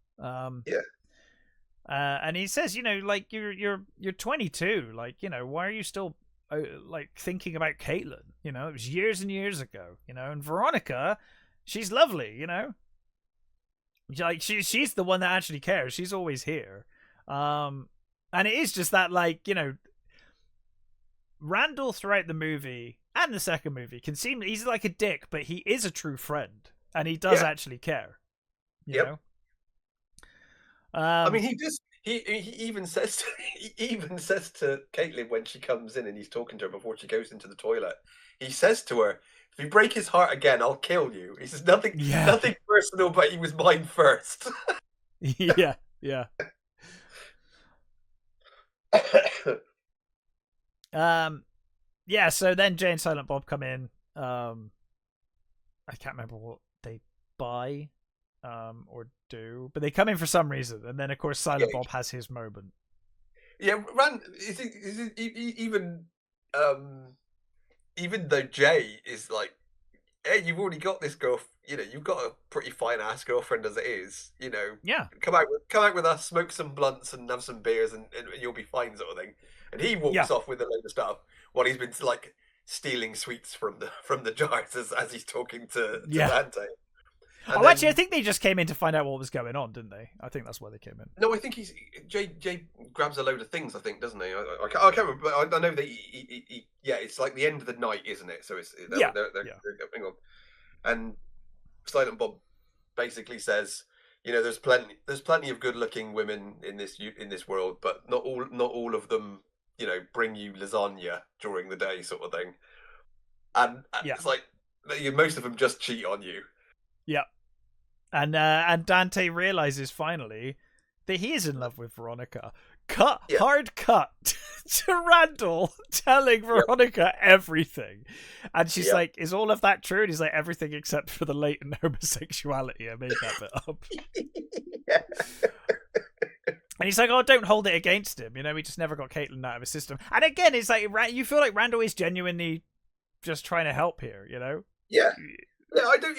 And he says, like you're 22. Like, why are you still like thinking about Caitlin? It was years and years ago. And Veronica, she's lovely. Like she's the one that actually cares. She's always here. And it is just that, like, Randall throughout the movie and the second movie can seem he's like a dick, but he is a true friend and he does actually care. You know. I mean, he just he even says to Caitlin when she comes in and he's talking to her before she goes into the toilet. He says to her, "If you break his heart again, I'll kill you." He says nothing personal, but he was mine first. Yeah. Yeah, so then Jay and Silent Bob come in. I can't remember what they buy or do, but they come in for some reason, and then of course Silent Bob has his moment. Yeah, even though Jay is like, hey, you've already got this girl, you know, you've got a pretty fine ass girlfriend as it is, you know. Yeah. Come out with us, smoke some blunts and have some beers and you'll be fine, sort of thing. And he walks off with a load of stuff while he's been like stealing sweets from the jars as he's talking to Dante. And then, actually, I think they just came in to find out what was going on, didn't they? I think that's why they came in. No, I think Jay grabs a load of things, I think, doesn't he? I can't remember, but I know that he it's like the end of the night, isn't it? So they're going on. And Silent Bob basically says, you know, there's plenty of good-looking women in this world, but not all of them, you know, bring you lasagna during the day, sort of thing. And it's like most of them just cheat on you. Yeah. And Dante realizes finally that he is in love with Veronica. Hard cut to Randall telling Veronica everything. And she's like, is all of that true? And he's like, everything except for the latent homosexuality. I made that bit up. And he's like, oh, don't hold it against him. You know, he just never got Caitlin out of his system. And again, it's like, you feel like Randall is genuinely just trying to help here, you know? Yeah. No, I don't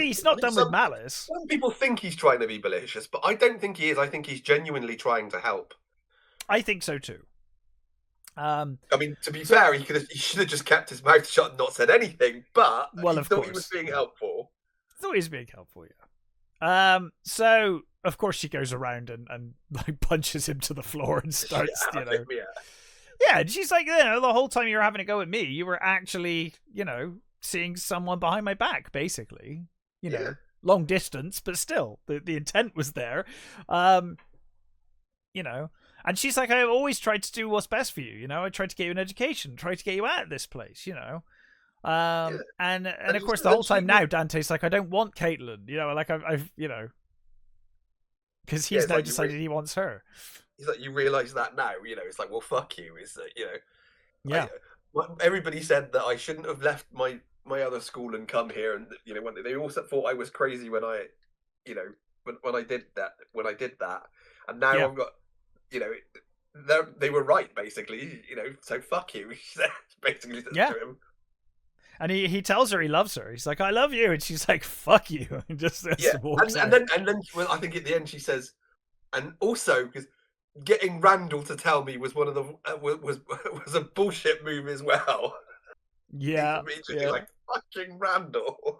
he's not done with malice. Some people think he's trying to be malicious, but I don't think he is. I think he's genuinely trying to help. I think so too. I mean, to be fair, he should have just kept his mouth shut and not said anything. But he thought he was being helpful. Thought he was being helpful, yeah. So of course she goes around and like punches him to the floor and starts, Yeah, and she's like, you know, the whole time you were having a go at me, you were actually, you know, seeing someone behind my back, basically, you know, long distance, but still the intent was there. You know, and she's like, I've always tried to do what's best for you, you know, I tried to get you an education, tried to get you out of this place, you know. And of course the whole time now Dante's like, I don't want Caitlin, you know, like I've you know, because he's now decided he wants her. He's like, you realise that now, you know, it's like, well, fuck you, is that, you know. Everybody said that I shouldn't have left my other school and come here, and you know, they also thought I was crazy when I, you know, when I did that, and now I've got, you know, they were right, basically, you know, so fuck you, basically to him. And he tells her he loves her. He's like, I love you, and she's like, fuck you, and just walks out. And then well, I think at the end she says, and also because getting Randall to tell me was one of the was a bullshit move as well. Yeah, like fucking Randall.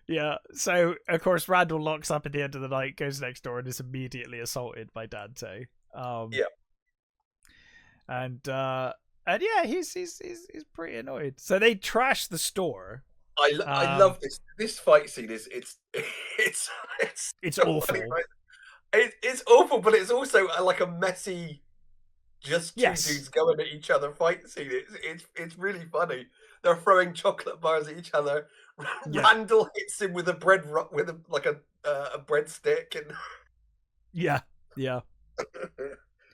Yeah. So of course Randall locks up at the end of the night, goes next door, and is immediately assaulted by Dante. And yeah, he's pretty annoyed. So they trash the store. I love this fight scene. It's awful. Funny, right? It's awful, but it's also like a messy, just two dudes going at each other fight scene. It's really funny. They're throwing chocolate bars at each other. Randall hits him with a breadstick, and yeah.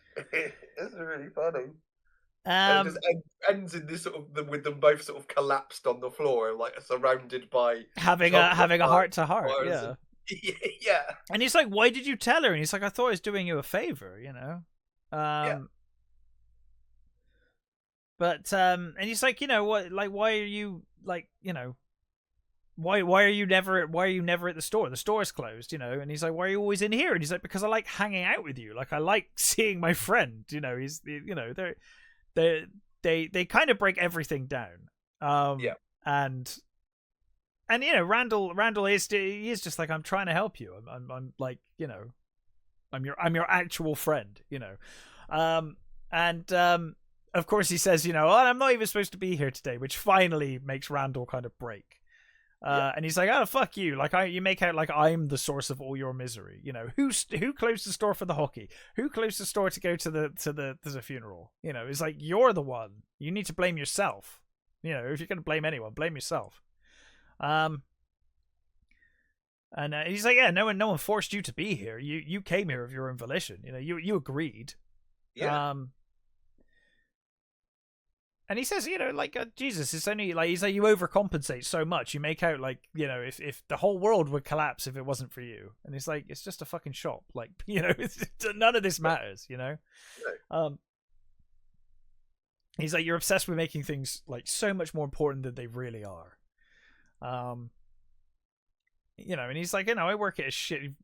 It's really funny. And it just ends in this sort of with them both sort of collapsed on the floor, like surrounded by having a heart to heart. Yeah. Yeah. And he's like, why did you tell her? And he's like, I thought I was doing you a favor, you know. But and he's like, you know what, like, why are you, like, you know, why are you never at the store? The store's closed, you know. And he's like, why are you always in here? And he's like, because I like hanging out with you, like I like seeing my friend, you know. He's, you know, they kind of break everything down. And you know, Randall is just like, I'm trying to help you. I'm like, you know, I'm your actual friend, you know. And of course he says, you know, oh, I'm not even supposed to be here today, which finally makes Randall kind of break. And he's like, "Oh, fuck you! Like, you make out like I'm the source of all your misery. You know, who closed the store for the hockey? Who closed the store to go to the funeral? You know, it's like you're the one. You need to blame yourself. You know, if you're gonna blame anyone, blame yourself." And he's like, "Yeah, no one forced you to be here. You came here of your own volition. You know, you agreed." Yeah. And he says, you know, like, Jesus, it's only like, he's like, you overcompensate so much. You make out like, you know, if the whole world would collapse if it wasn't for you. And it's like, it's just a fucking shop. Like, you know, none of this matters, you know? No. He's like, you're obsessed with making things like so much more important than they really are. You know, and he's like, you know, I work at a shitty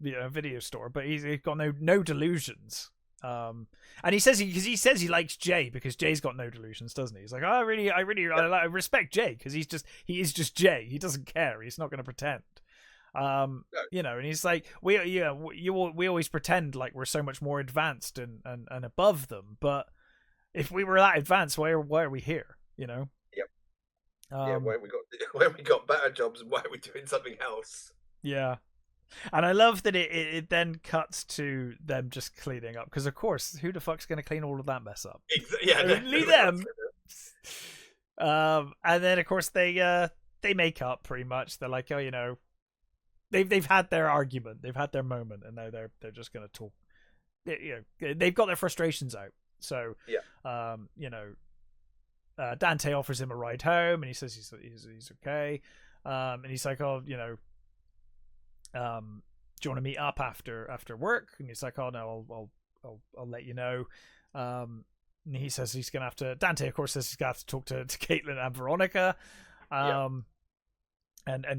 video store, but he's got no delusions. And he says he says he likes Jay because Jay's got no delusions, doesn't he? He's like, I respect Jay because he is just Jay. He doesn't care. He's not going to pretend. You know, and he's like, we always pretend like we're so much more advanced and above them, but if we were that advanced, why are we here? You know? Yep. Why we got better jobs and why are we doing something else? Yeah. And I love that it then cuts to them just cleaning up because, of course, who the fuck's going to clean all of that mess up? Yeah, leave them. And then, of course, they make up pretty much. They're like, oh, you know, they've had their argument, they've had their moment, and now they're just going to talk. You know, they've got their frustrations out. So, yeah. You know, Dante offers him a ride home, and he says he's okay. And he's like, oh, you know. Do you want to meet up after work? And he's like, oh no, I'll let you know. And he says he's gonna have to. Dante, of course, says he's gonna have to talk to Caitlin and Veronica, and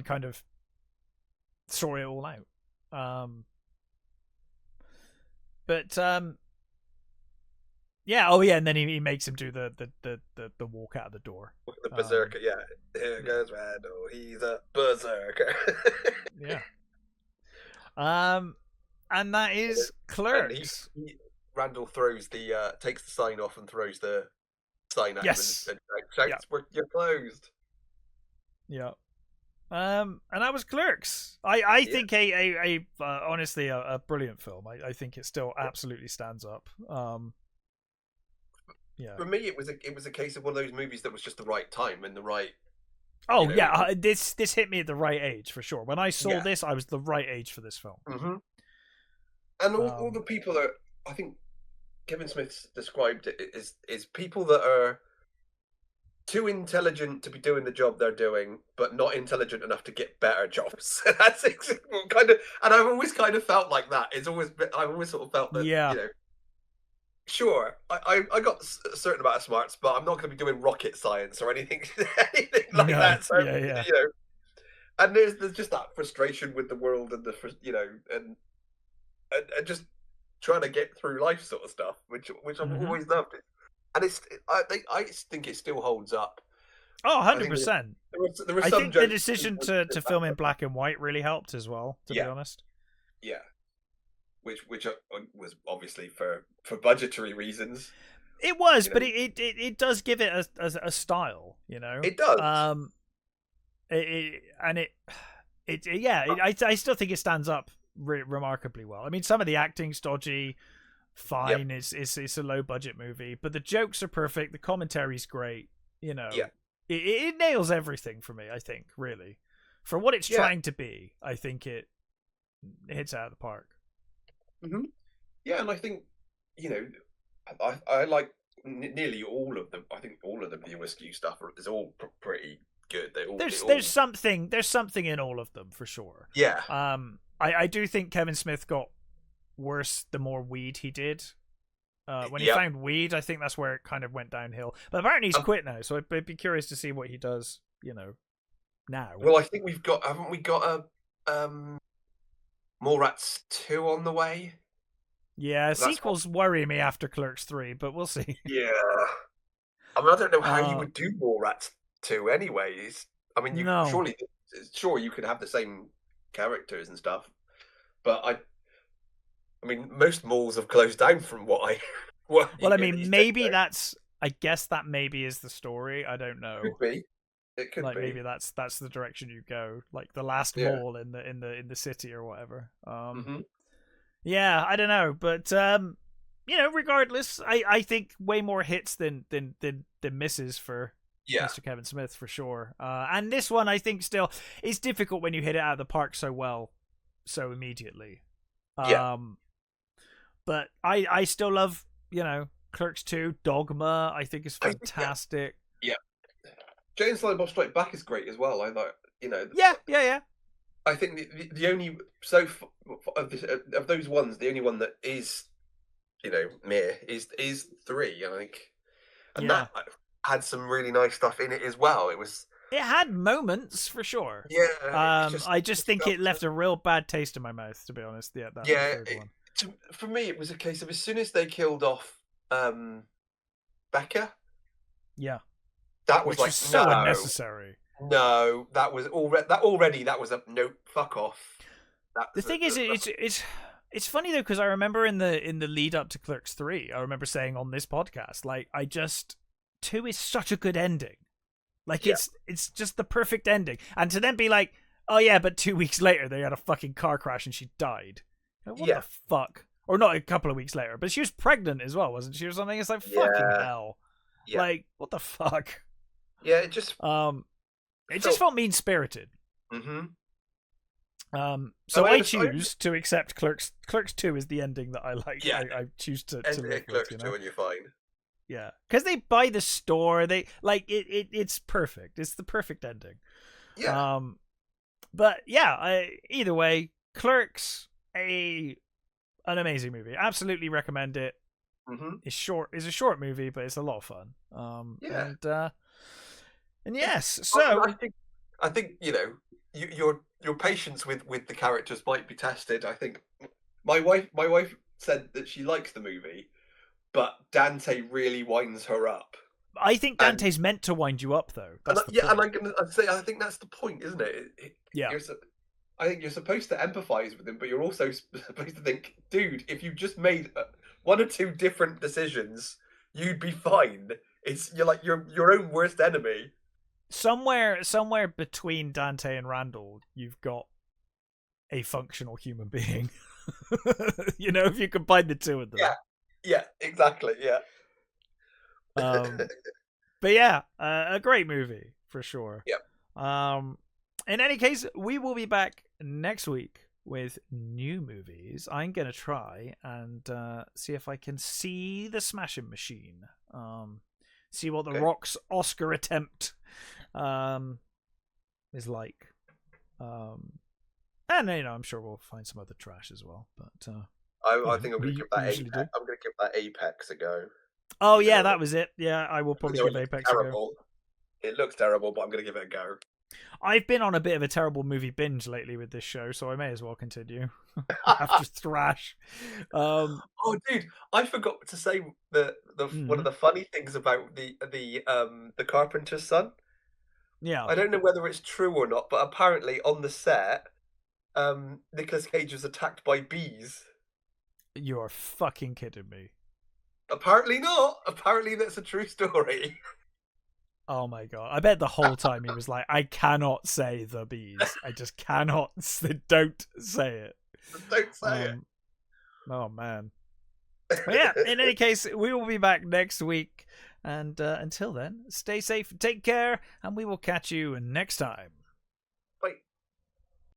kind of sort it all out. But yeah, oh yeah, and then he makes him do the walk out of the door. The berserker, yeah. Here goes Randall. He's a berserker. Yeah. And that is Clerks. Randall throws takes the sign off and throws the sign at him and shouts, "You're closed." Yeah. And that was Clerks. I think a honestly a brilliant film. I think it still absolutely stands up. Yeah. For me, it was a case of one of those movies that was just the right time and the right. Oh, you know, this hit me at the right age for sure. When I saw this, I was the right age for this film. Mm-hmm. And all the people that I think Kevin Smith described it is people that are too intelligent to be doing the job they're doing, but not intelligent enough to get better jobs. That's kind of, and I've always kind of felt like that. I've always sort of felt that, you know. Sure, I got a certain amount of smarts, but I'm not going to be doing rocket science or anything like that. So, you know, and there's just that frustration with the world and you know, and just trying to get through life sort of stuff, which I've always loved. And I think it still holds up. Oh, 100%. I think the decision to film in black and white really helped as well, to be honest. Yeah. Which was obviously for budgetary reasons. It was, but it does give it a style, you know. It does. I still think it stands up remarkably well. I mean, some of the acting's dodgy, fine. It's a low budget movie, but the jokes are perfect. The commentary's great. You know, it nails everything for me. I think really, for what it's trying to be, I think it hits out of the park. Mm-hmm. Yeah, and I think, you know, I like nearly all of them. I think all of the View Askew stuff is all pretty good. There's something in all of them for sure. Yeah. I do think Kevin Smith got worse the more weed he did. When he found weed, I think that's where it kind of went downhill. But apparently he's quit now, so I'd be curious to see what he does, you know, now. Well, I think haven't we got a Mallrats 2 on the way? Yeah, sequels worry me after Clerks 3, but we'll see. Yeah. I mean, I don't know how you would do Mallrats 2 anyways. I mean, sure you could have the same characters and stuff, but I mean, most malls have closed down from what I... Well, I mean, maybe I guess that maybe is the story. I don't know. Could be. It could like be. maybe that's the direction you go, like the last mall in the city or whatever. Yeah, I don't know, but regardless, I think way more hits than misses for Mr. Kevin Smith for sure. And this one I think still is difficult when you hit it out of the park so well, so immediately. But I still love, Clerks 2, Dogma, I think is fantastic. Yeah. Jay and Silent Bob Strike Back is great as well. I thought, Yeah. I think the only of those ones, the only one that is, meh is 3, I think, and that had some really nice stuff in it as well. It had moments for sure. Yeah. I just think it left a real bad taste in my mouth, to be honest. Yeah, that third one. For me, it was a case of as soon as they killed off Becca. Yeah. That was was so unnecessary. No, that was already. That was a nope. Fuck off. The thing is, it's funny though, because I remember in the lead up to Clerks 3, I remember saying on this podcast, like, 2 is such a good ending. Like it's just the perfect ending, and to then be like, oh yeah, but 2 weeks later they had a fucking car crash and she died. Like, what the fuck? Or not a couple of weeks later, but she was pregnant as well, wasn't she, or something? It's like fucking hell. Yeah. Like, what the fuck? Yeah, it just just felt mean spirited. So I choose to accept Clerks 2 is the ending that I like. Yeah. I choose to live Clerks with, 2 and you're fine. Yeah, because they buy the store. They like it. It's perfect. It's the perfect ending. Yeah. But yeah, either way, Clerks, an amazing movie. Absolutely recommend it. It's short. It's a short movie, but it's a lot of fun. And yes, so I think your patience with the characters might be tested. I think my wife said that she likes the movie, but Dante really winds her up. I think Dante's meant to wind you up, though. And I'm gonna say I think that's the point, isn't it? I think you're supposed to empathize with him, but you're also supposed to think, dude, if you just made 1 or 2 different decisions, you'd be fine. You're like your own worst enemy. Somewhere between Dante and Randall, you've got a functional human being. If you combine the two of them. Yeah, exactly. Yeah. But yeah, a great movie for sure. Yeah. In any case, we will be back next week with new movies. I'm gonna try and see if I can see The Smashing Machine. See what The Rock's Oscar attempt is like. And I'm sure we'll find some other trash as well. But I think I'm going to give that Apex a go. Oh yeah, that was it. Yeah, I will probably give Apex a go. It looks terrible, but I'm going to give it a go. I've been on a bit of a terrible movie binge lately with this show, so I may as well continue after thrash. Oh, dude, I forgot to say the one of the funny things about the Carpenter's son. Yeah, I don't know whether it's true or not, but apparently on the set, Nicolas Cage was attacked by bees. You're fucking kidding me. Apparently not. Apparently that's a true story. Oh my god. I bet the whole time he was like, I cannot say the bees. I just cannot. Don't say it. Don't say it. Oh man. But yeah, in any case, we will be back next week. And until then, stay safe, take care, and we will catch you next time.